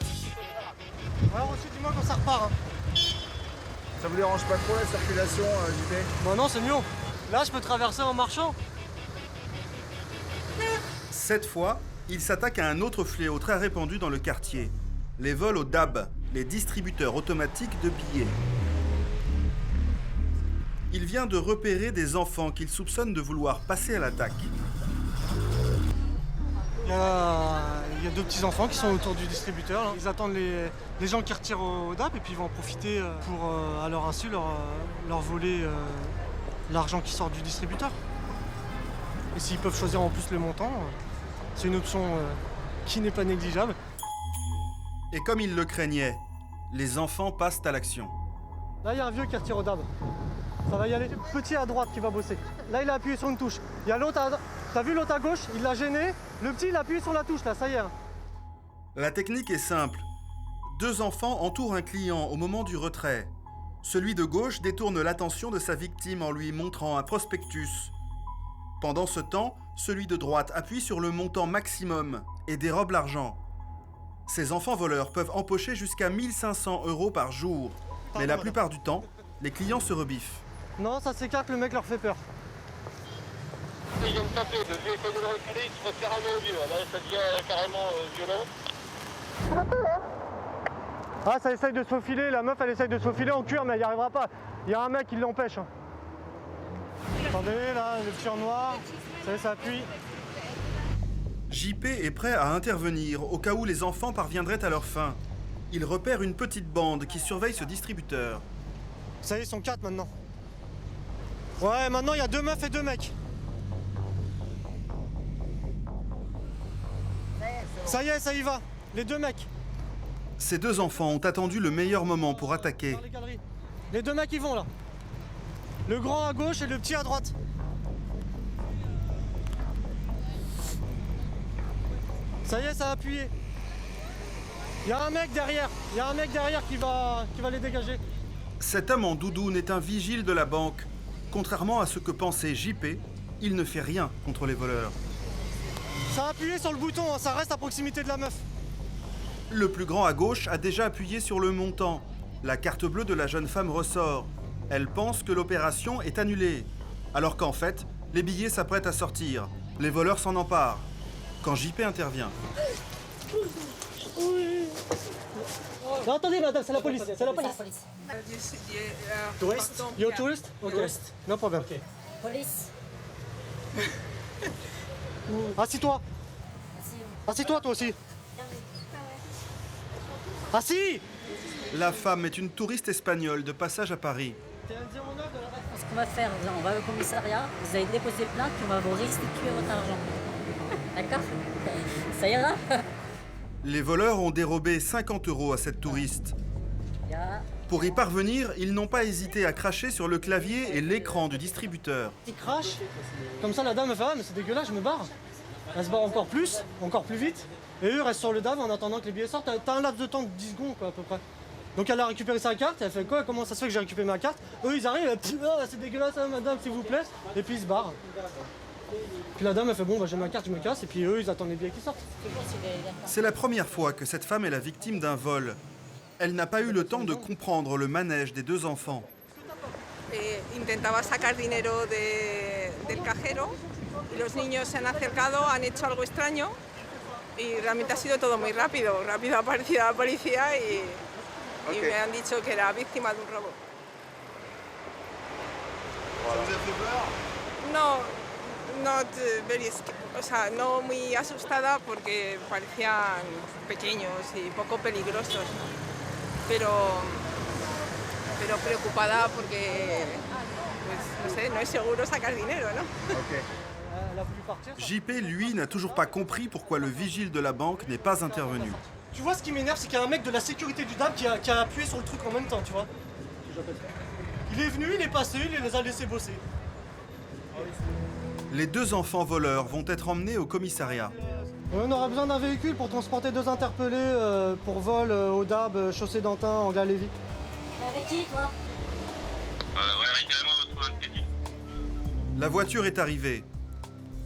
Alors aussi, dis-moi quand ça repart. Hein. Ça vous dérange pas trop la circulation, JP? Bah non, c'est mieux. Là, je peux traverser en marchant. Cette fois, il s'attaque à un autre fléau très répandu dans le quartier. Les vols au DAB, les distributeurs automatiques de billets. Il vient de repérer des enfants qu'il soupçonne de vouloir passer à l'attaque. Il y a 2 petits enfants qui sont autour du distributeur. Là. Ils attendent les gens qui retirent au DAB et puis ils vont en profiter pour, à leur insu, leur voler l'argent qui sort du distributeur. Et s'ils peuvent choisir en plus le montant, c'est une option qui n'est pas négligeable. Et comme il le craignait, les enfants passent à l'action. Là, il y a un vieux qui retire au DAB. Ça va y aller. Petit à droite qui va bosser. Là, il a appuyé sur une touche. Il y a l'autre à... T'as vu l'autre à gauche? Il l'a gêné. Le petit, il a appuyé sur la touche, là, ça y est. La technique est simple. 2 enfants entourent un client au moment du retrait. Celui de gauche détourne l'attention de sa victime en lui montrant un prospectus. Pendant ce temps, celui de droite appuie sur le montant maximum et dérobe l'argent. Ces enfants voleurs peuvent empocher jusqu'à 1 500 € par jour. Mais la plupart du temps, les clients se rebiffent. Non, ça s'écarte, le mec leur fait peur. Ils viennent taper, le vieux essaie de le reculer, il se fait carrément au vieux. Là, ça devient carrément violent. Ah, ça essaye de se faufiler, la meuf elle essaye de se faufiler en cuir, mais elle n'y arrivera pas. Il y a un mec qui l'empêche. Hein. Attendez, là, le petit en noir, ça appuie. JP est prêt à intervenir au cas où les enfants parviendraient à leur fin. Il repère une petite bande qui surveille ce distributeur. Ça y est, ils sont 4 maintenant. Ouais, maintenant il y a 2 meufs et 2 mecs. Ça y est, ça y va. Les 2 mecs. Ces 2 enfants ont attendu le meilleur moment pour attaquer. Les 2 mecs, ils vont là. Le grand à gauche et le petit à droite. Ça y est, ça a appuyé. Il y a un mec derrière. Il y a un mec derrière qui va les dégager. Cet homme en doudoune est un vigile de la banque. Contrairement à ce que pensait JP, il ne fait rien contre les voleurs. Ça a appuyé sur le bouton, hein, ça reste à proximité de la meuf. Le plus grand à gauche a déjà appuyé sur le montant. La carte bleue de la jeune femme ressort. Elle pense que l'opération est annulée. Alors qu'en fait, les billets s'apprêtent à sortir. Les voleurs s'en emparent. Quand JP intervient. Non, attendez madame, c'est la police, c'est la police. Tourist? You're a tourist? Okay. Tourist. No problem. Okay. Police. Assis-toi. Assis-toi toi aussi. Assis! La femme est une touriste espagnole de passage à Paris. Ce qu'on va faire, on va au commissariat, vous allez déposer plainte, puis on va vous restituer votre argent. D'accord? Ça ira? Les voleurs ont dérobé 50 € à cette touriste. Pour y parvenir, ils n'ont pas hésité à cracher sur le clavier et l'écran du distributeur. Ils crachent. Comme ça la dame me fait, ah mais c'est dégueulasse, je me barre. Elle se barre encore plus vite. Et eux restent sur le DAB en attendant que les billets sortent. T'as un laps de temps de 10 secondes quoi, à peu près. Donc elle a récupéré sa carte, elle fait quoi? Comment ça se fait que j'ai récupéré ma carte? Eux ils arrivent, ah, c'est dégueulasse hein, madame s'il vous plaît. Et puis ils se barrent. Puis la dame elle fait bon bah j'ai ma carte, je me casse. Et puis eux ils attendent les billets qui sortent. C'est la première fois que cette femme est la victime d'un vol. Elle n'a pas eu le temps de comprendre le manège des 2 enfants. Intentaba sacar dinero del cajero y los niños se han acercado, han hecho algo extraño y realmente ha sido todo muy rápido. Rápido ha aparecido la policía y me han dicho que era víctima de un robo. Ça vous a fait peur? No, not very scared. O sea, no muy asustada porque parecían pequeños y poco peligrosos. Pero preocupada porque, pues, no sé, no es seguro sacar dinero, ¿no? JP, lui, n'a toujours pas compris pourquoi le vigile de la banque n'est pas intervenu. Tu vois, ce qui m'énerve, c'est qu'il y a un mec de la sécurité du DAB qui a appuyé sur le truc en même temps, tu vois. Il est venu, il est passé, il les a laissés bosser. Les 2 enfants voleurs vont être emmenés au commissariat. On aura besoin d'un véhicule pour transporter 2 interpellés pour vol au DAB, chaussée d'Antin, Angle Lévis. Avec qui, toi? Ouais, également votre inquiétude. La voiture est arrivée.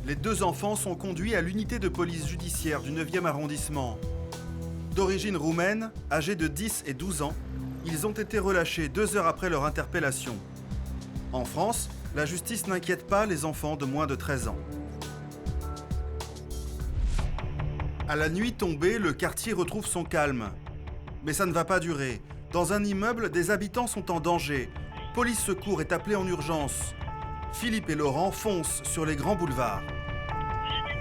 Les 2 enfants sont conduits à l'unité de police judiciaire du 9e arrondissement. D'origine roumaine, âgés de 10 et 12 ans, ils ont été relâchés 2 heures après leur interpellation. En France, la justice n'inquiète pas les enfants de moins de 13 ans. À la nuit tombée, le quartier retrouve son calme. Mais ça ne va pas durer. Dans un immeuble, des habitants sont en danger. Police secours est appelée en urgence. Philippe et Laurent foncent sur les grands boulevards.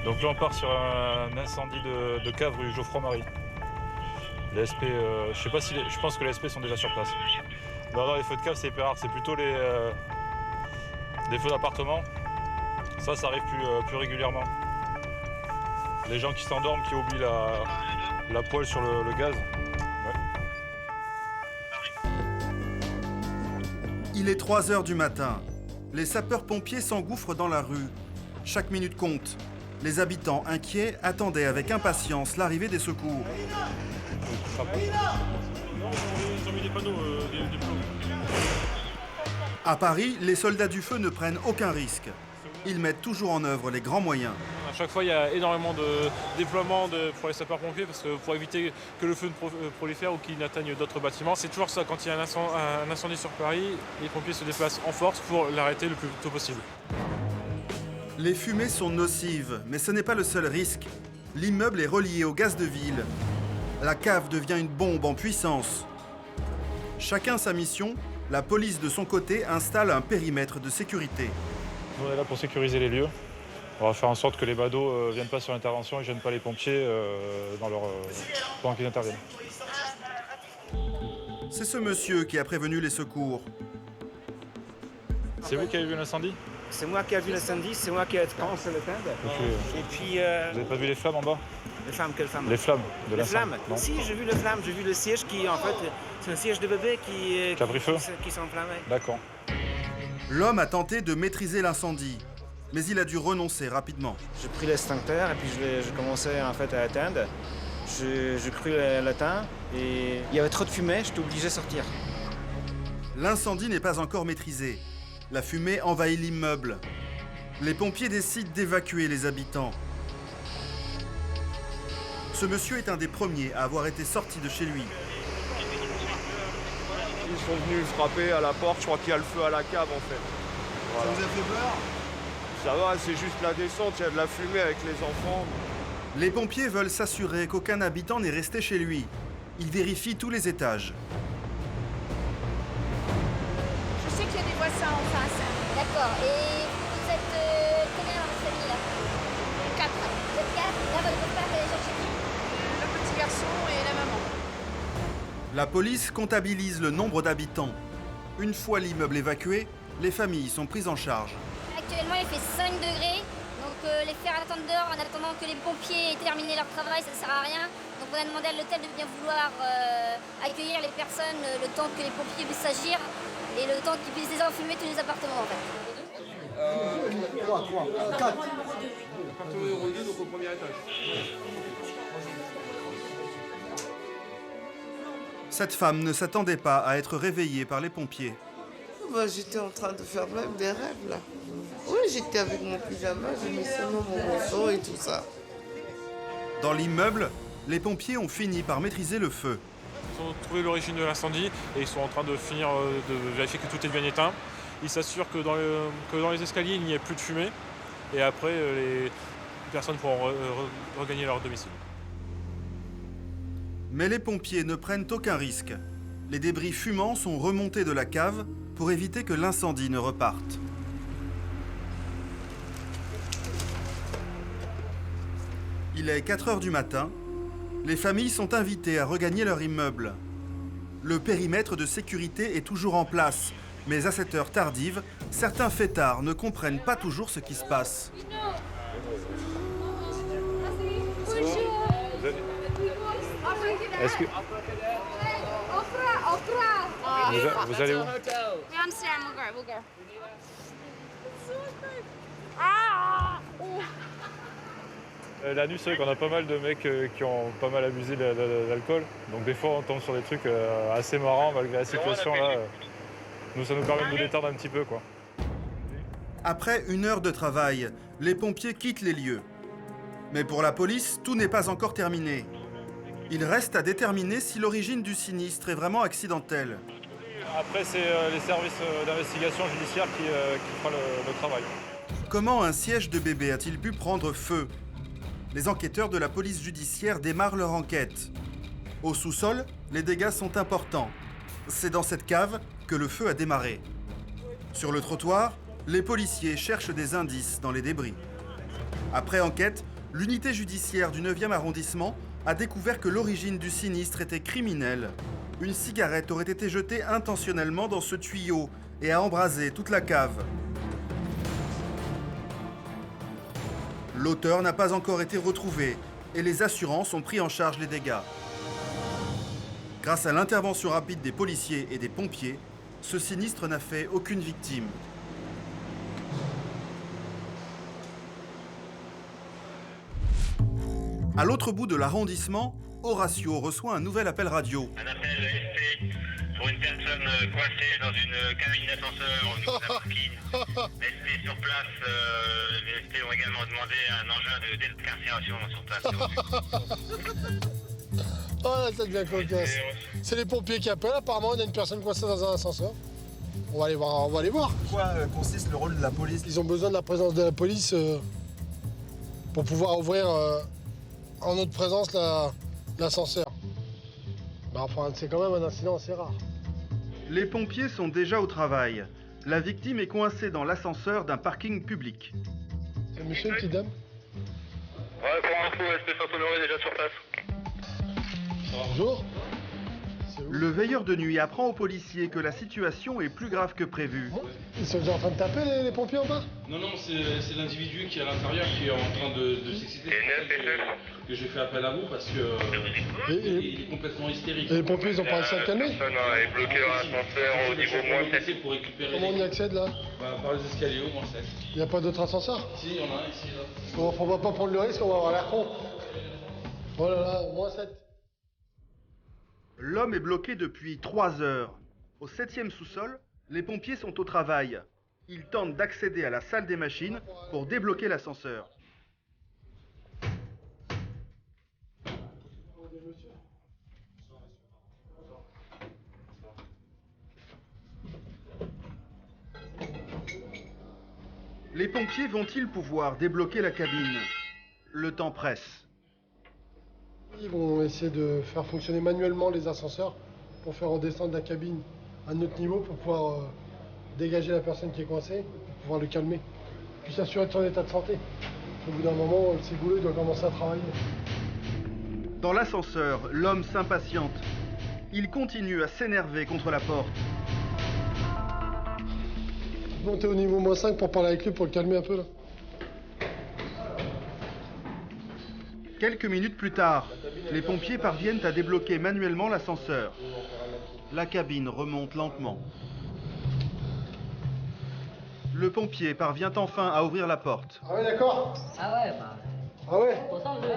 Donc là on part sur un incendie de cave rue Geoffroy-Marie. Les SP, je sais pas si je pense que les SP sont déjà sur place. Non, les feux de cave c'est hyper rare, c'est plutôt les feux d'appartement. Ça arrive plus régulièrement. Les gens qui s'endorment, qui oublient la poêle sur le gaz. Ouais. Il est 3 heures du matin. Les sapeurs-pompiers s'engouffrent dans la rue. Chaque minute compte. Les habitants inquiets attendaient avec impatience l'arrivée des secours. Ils ont mis des panneaux, des plombs. À Paris, les soldats du feu ne prennent aucun risque. Ils mettent toujours en œuvre les grands moyens. À chaque fois, il y a énormément de déploiements pour les sapeurs-pompiers parce que pour éviter que le feu ne prolifère ou qu'il n'atteigne d'autres bâtiments. C'est toujours ça, quand il y a un incendie sur Paris, les pompiers se déplacent en force pour l'arrêter le plus tôt possible. Les fumées sont nocives, mais ce n'est pas le seul risque. L'immeuble est relié au gaz de ville. La cave devient une bombe en puissance. Chacun sa mission, la police de son côté installe un périmètre de sécurité. On est là pour sécuriser les lieux. On va faire en sorte que les badauds ne viennent pas sur l'intervention et ne gênent pas les pompiers pendant qu'ils interviennent. C'est ce monsieur qui a prévenu les secours. C'est vous qui avez vu l'incendie? C'est moi qui ai vu l'incendie, c'est moi qui ai commencé le tendre. Okay. Et puis... Vous n'avez pas vu les flammes en bas? Les flammes, quelles flammes? Les flammes de l'incendie. Les flammes? Non. Si, j'ai vu les flammes, j'ai vu le siège qui, en fait, c'est un siège de bébé qui a pris feu? Qui s'enflammait. D'accord. L'homme a tenté de maîtriser l'incendie, mais il a dû renoncer rapidement. J'ai pris l'extincteur et puis j'ai commencé en fait à éteindre. J'ai cru l'éteindre et il y avait trop de fumée, j'étais obligé de sortir. L'incendie n'est pas encore maîtrisé. La fumée envahit l'immeuble. Les pompiers décident d'évacuer les habitants. Ce monsieur est un des premiers à avoir été sorti de chez lui. Ils sont venus frapper à la porte, je crois qu'il y a le feu à la cave en fait. Voilà. Ça vous a fait peur? Ça va, c'est juste la descente, il y a de la fumée avec les enfants. Les pompiers veulent s'assurer qu'aucun habitant n'est resté chez lui. Ils vérifient tous les étages. Je sais qu'il y a des voisins en face. D'accord. Et vous êtes combien dans votre famille là? 4. Vous êtes 4? Là, votre père est chercher qui? Le petit garçon et la maman. La police comptabilise le nombre d'habitants. Une fois l'immeuble évacué, les familles sont prises en charge. Actuellement, il fait 5 degrés. Donc les faire attendre dehors en attendant que les pompiers aient terminé leur travail, ça ne sert à rien. Donc on a demandé à l'hôtel de bien vouloir accueillir les personnes le temps que les pompiers puissent s'agir et le temps qu'ils puissent désenfumer tous les appartements en fait. 4. Appartement numéro 2, donc au premier étage. Cette femme ne s'attendait pas à être réveillée par les pompiers. Bah, j'étais en train de faire même des rêves là. Oui, j'étais avec mon pyjama, j'ai mis seulement mon manteau et tout ça. Dans l'immeuble, les pompiers ont fini par maîtriser le feu. Ils ont trouvé l'origine de l'incendie et ils sont en train de finir de vérifier que tout est bien éteint. Ils s'assurent que dans les escaliers, il n'y ait plus de fumée. Et après, les personnes pourront regagner leur domicile. Mais les pompiers ne prennent aucun risque. Les débris fumants sont remontés de la cave pour éviter que l'incendie ne reparte. Il est 4 heures du matin. Les familles sont invitées à regagner leur immeuble. Le périmètre de sécurité est toujours en place, mais à cette heure tardive, certains fêtards ne comprennent pas toujours ce qui se passe. Est-ce que... Vous allez où? We're on Sam, we'll go. La nuit, c'est vrai qu'on a pas mal de mecs qui ont pas mal abusé d'alcool. Donc des fois, on tombe sur des trucs assez marrants malgré la situation là. Nous, ça nous permet de nous détendre un petit peu, quoi. Après 1 heure de travail, les pompiers quittent les lieux. Mais pour la police, tout n'est pas encore terminé. Il reste à déterminer si l'origine du sinistre est vraiment accidentelle. Après, c'est les services d'investigation judiciaire qui fera le travail. Comment un siège de bébé a-t-il pu prendre feu? Les enquêteurs de la police judiciaire démarrent leur enquête. Au sous-sol, les dégâts sont importants. C'est dans cette cave que le feu a démarré. Sur le trottoir, les policiers cherchent des indices dans les débris. Après enquête, l'unité judiciaire du 9e arrondissement a découvert que l'origine du sinistre était criminelle. Une cigarette aurait été jetée intentionnellement dans ce tuyau et a embrasé toute la cave. L'auteur n'a pas encore été retrouvé et les assurances ont pris en charge les dégâts. Grâce à l'intervention rapide des policiers et des pompiers, ce sinistre n'a fait aucune victime. À l'autre bout de l'arrondissement, Horatio reçoit un nouvel appel radio. Un appel SP pour une personne coincée dans une cabine d'ascenseur au niveau d'un parking. Les SP sur place, les SP ont également demandé un engin de décarcération sur place. Oh là, ça devient cocasse. C'est les pompiers qui appellent. Apparemment, on a une personne coincée dans un ascenseur. On va aller voir. En quoi consiste le rôle de la police? Ils ont besoin de la présence de la police pour pouvoir ouvrir en notre présence l'ascenseur. Enfin, c'est quand même un incident assez rare. Les pompiers sont déjà au travail. La victime est coincée dans l'ascenseur d'un parking public. C'est monsieur, une petite dame? Ouais, pour info, SP Saint-Honoré déjà sur place. Bonjour. Le veilleur de nuit apprend aux policiers que la situation est plus grave que prévu. Ils sont déjà en train de taper les pompiers en bas? Non, c'est l'individu qui est à l'intérieur qui est en train de s'exciter. Que j'ai fait appel à vous parce que il est complètement hystérique. Et les pompiers, ils ont pas réussi à le calmer? Personne est bloqué dans l'ascenseur au niveau moins 7. Pour récupérer. Comment on y accède là? Par les escaliers au moins 7. Il n'y a pas d'autre ascenseur? Si, il y en a un ici. Là. On va pas prendre le risque, on va avoir l'air con. Oh là là, au moins 7. L'homme est bloqué depuis 3 heures. Au 7e sous-sol, les pompiers sont au travail. Ils tentent d'accéder à la salle des machines pour débloquer l'ascenseur. Les pompiers vont-ils pouvoir débloquer la cabine? Le temps presse. Ils vont essayer de faire fonctionner manuellement les ascenseurs pour faire redescendre la cabine à notre niveau pour pouvoir dégager la personne qui est coincée, pour pouvoir le calmer, puis s'assurer de son état de santé. Au bout d'un moment, le cigouleux doit commencer à travailler. Dans l'ascenseur, l'homme s'impatiente. Il continue à s'énerver contre la porte. Montez au niveau moins 5 pour parler avec lui, pour le calmer un peu là. Quelques minutes plus tard, les pompiers parviennent à débloquer manuellement l'ascenseur. La cabine remonte lentement. Le pompier parvient enfin à ouvrir la porte. Ah ouais, d'accord. Ah ouais, bah. Ah ouais. Pourtant, c'est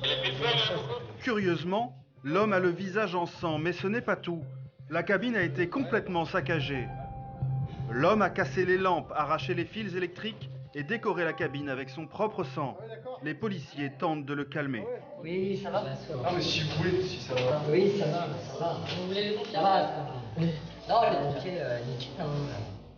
comme ça. Curieusement, l'homme a le visage en sang, mais ce n'est pas tout. La cabine a été complètement saccagée. L'homme a cassé les lampes, arraché les fils électriques et décoré la cabine avec son propre sang. Les policiers tentent de le calmer. Oui, ça va. Ah mais si vous voulez, si ça va. Oui, ça va. Vous voulez les pompiers? Ça va. Non, les pompiers, nickel.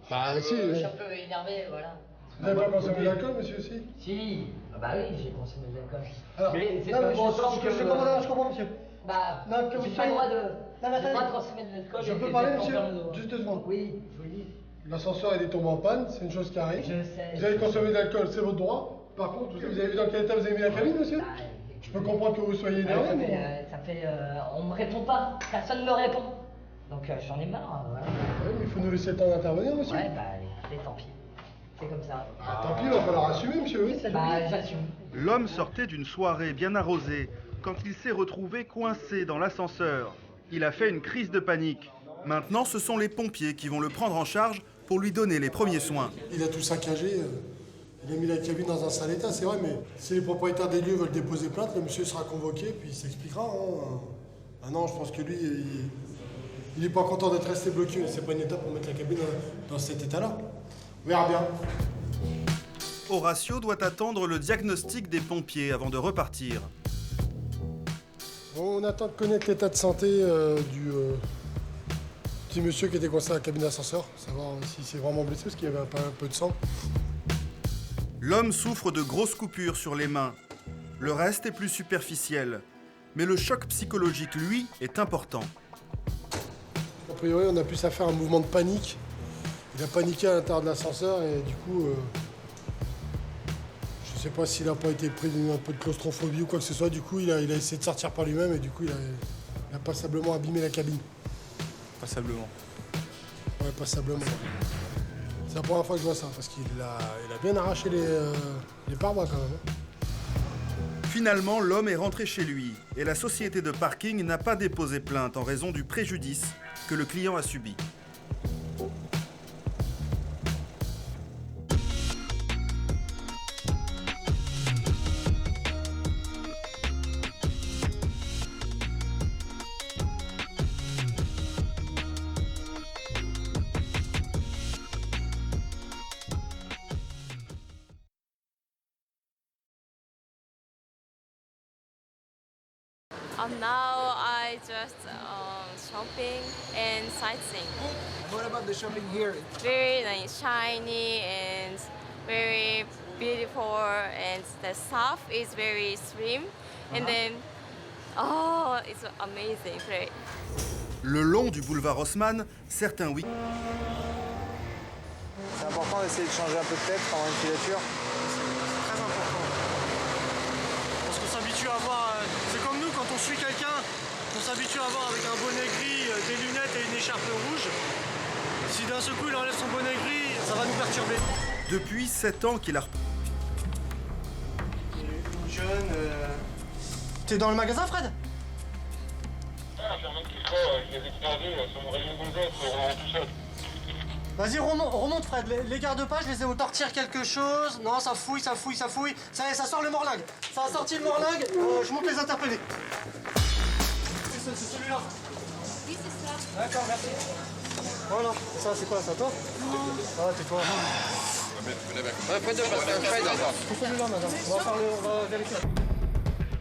Bah si. Je suis un peu énervé, voilà. Vous n'avez pas consommé d'alcool, monsieur, aussi? Si. Ah bah oui, j'ai consommé de l'alcool. Alors, mais c'est non, pas mais bon je comprends, monsieur. Bah, Non, que j'ai vous pas le droit soyez- de... Non, mais j'ai pas attendez. de consommer de l'alcool. Je et peux des parler, efforts monsieur? vers le dos. Juste 2 secondes. Oui, je vous le dis. L'ascenseur, il est tombé en panne, c'est une chose qui arrive. Je sais. Vous avez consommé d'alcool, c'est votre droit. Par contre, vous avez vu dans quel état vous avez mis la cabine, monsieur? Je peux comprendre que vous soyez énervé, ça mais... fait, on me répond pas. Personne me répond. Donc j'en ai marre, voilà. Oui, mais il faut nous laisser le temps d'intervenir, monsieur. Ouais, bah écoutez, tant pis. C'est comme ça. Tant pis, il va falloir assumer, monsieur, oui. Bah, j'assume. L'homme sortait d'une soirée bien arrosée quand il s'est retrouvé coincé dans l'ascenseur. Il a fait une crise de panique. Maintenant, ce sont les pompiers qui vont le prendre en charge pour lui donner les premiers soins. Il a tout saccagé, il a mis la cabine dans un sale état, c'est vrai, mais si les propriétaires des lieux veulent déposer plainte, le monsieur sera convoqué, puis il s'expliquera. Hein. Ah non, je pense que lui, il n'est pas content d'être resté bloqué, mais c'est pas une étape pour mettre la cabine dans cet état-là. On verra bien. Horacio doit attendre le diagnostic des pompiers avant de repartir. On attend de connaître l'état de santé du petit monsieur qui était coincé à la cabine d'ascenseur, savoir s'il s'est vraiment blessé parce qu'il y avait un peu de sang. L'homme souffre de grosses coupures sur les mains. Le reste est plus superficiel. Mais le choc psychologique, lui, est important. A priori, on a pu ça faire un mouvement de panique. Il a paniqué à l'intérieur de l'ascenseur et du coup, je sais pas s'il a pas été pris d'un peu de claustrophobie ou quoi que ce soit. Du coup, il a essayé de sortir par lui-même et du coup, il a passablement abîmé la cabine. Passablement. Ouais, passablement. C'est la première fois que je vois ça parce qu'il a bien arraché les parois quand même. Finalement, l'homme est rentré chez lui et la société de parking n'a pas déposé plainte en raison du préjudice que le client a subi. Now I just shopping and sightseeing. What about the shopping here? Very shiny and very beautiful, and the stuff is very slim. And then, oh, it's amazing, great. Le long du boulevard Haussmann, certains week-ends. C'est important d'essayer de changer un peu de tête pendant une filature. C'est très important. Parce qu'on s'habitue à voir, c'est comme nous quand on suit quelqu'un, on s'habitue à voir avec un bonnet gris, des lunettes et une écharpe rouge. Si d'un seul coup il enlève son bonnet gris, ça va nous perturber. Depuis 7 ans qu'il a... Jeune... T'es dans le magasin, Fred? Vas-y, remonte Fred, les garde pas, je les ai au tortillère quelque chose. Non, ça fouille. Ça y est, ça sort le morlingue. Ça a sorti le morlingue, je monte les interpeller. C'est celui-là. Oui, c'est ça. D'accord, merci. Voilà, ça c'est quoi, ça toi? Ah, tais-toi. C'est celui-là, madame. On va vérifier.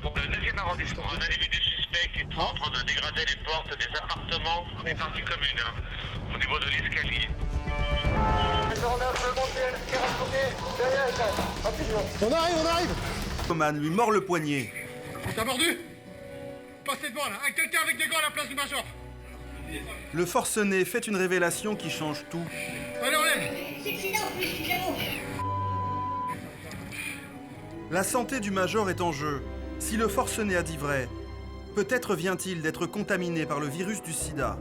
Pour le 9e arrondissement, un individu suspect qui est en train de dégrader les portes des appartements des parties communes, au niveau de l'escalier. On arrive. Coman lui mord le poignet. T'as mordu? Passez devant là, quelqu'un avec des gants à la place du major. Le forcené fait une révélation qui change tout. Allez, on lève. La santé du major est en jeu. Si le forcené a dit vrai, peut-être vient-il d'être contaminé par le virus du sida.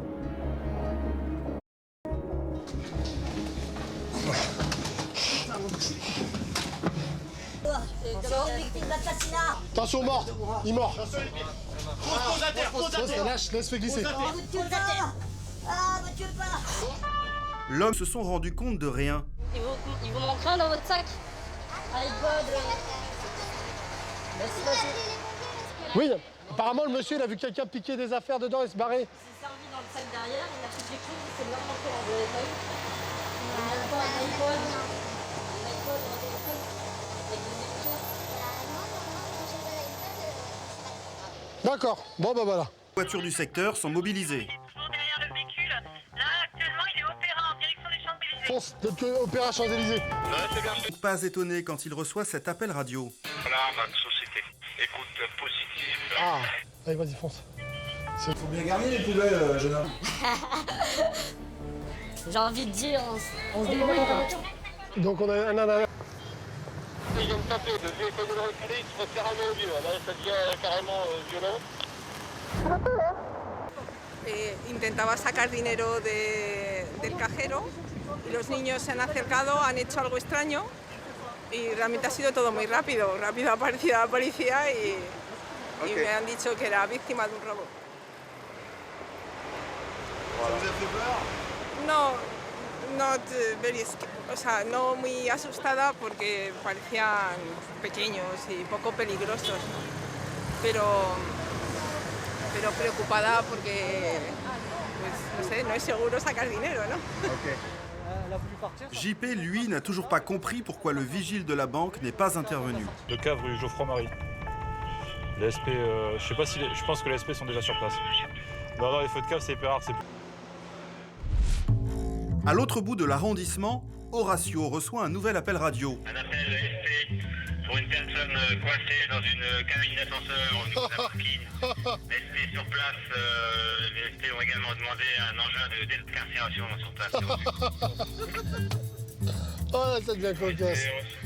Attention, mort. Il mord. Pose à terre. Laisse, fais glisser. L'homme se sont rendus compte de rien. Il vous manque rien dans votre sac? Oui, apparemment le monsieur il a vu quelqu'un piquer des affaires dedans et se barrer. Il s'est servi dans le sac derrière, il a pris quelque chose, il s'est bien manqué dans le téléphone. Un iPod, un téléphone, avec des écouteurs. D'accord, bon bah voilà. Les voitures du secteur sont mobilisées. Derrière le véhicule, là actuellement il est opéra en direction des Champs-Élysées. Fonce, peut-être Opéra Champs-Élysées. Pas étonné quand il reçoit cet appel radio. Voilà, ma société. Écoute positive. Ah, allez vas-y fonce. Faut bien garder les poubelles, jeune homme. J'ai envie de dire, on se débrouille. Donc on a un... Ils viennent taper, le vieux essaie de le reculer, il se fait faire un au vieux. Là, ça devient carrément violent. Intentaba sacar dinero del cajero y los niños se han acercado, han hecho algo extraño y realmente ha sido todo muy rápido. Rápido ha aparecido la policía y me han dicho que era víctima de un robo. Ça vous a fait peur? No, not very o sea, no muy asustada porque parecían pequeños y poco peligrosos, pero preocupada porque, pues, no sé, no es seguro sacar dinero, ¿no? JP, lui, n'a toujours pas compris pourquoi le vigile de la banque n'est pas intervenu. De cave rue Geoffroy-Marie. Les SP, je sais pas si je pense que les SP sont déjà sur place. Non, les feux de cave, c'est hyper rare. À l'autre bout de l'arrondissement, Horatio reçoit un nouvel appel radio. Un appel SP pour une personne coincée dans une cabine d'ascenseur au niveau d'un parking. Les SP sur place, les SP ont également demandé un engin de désincarcération sur place. Oh là, ça devient cocasse.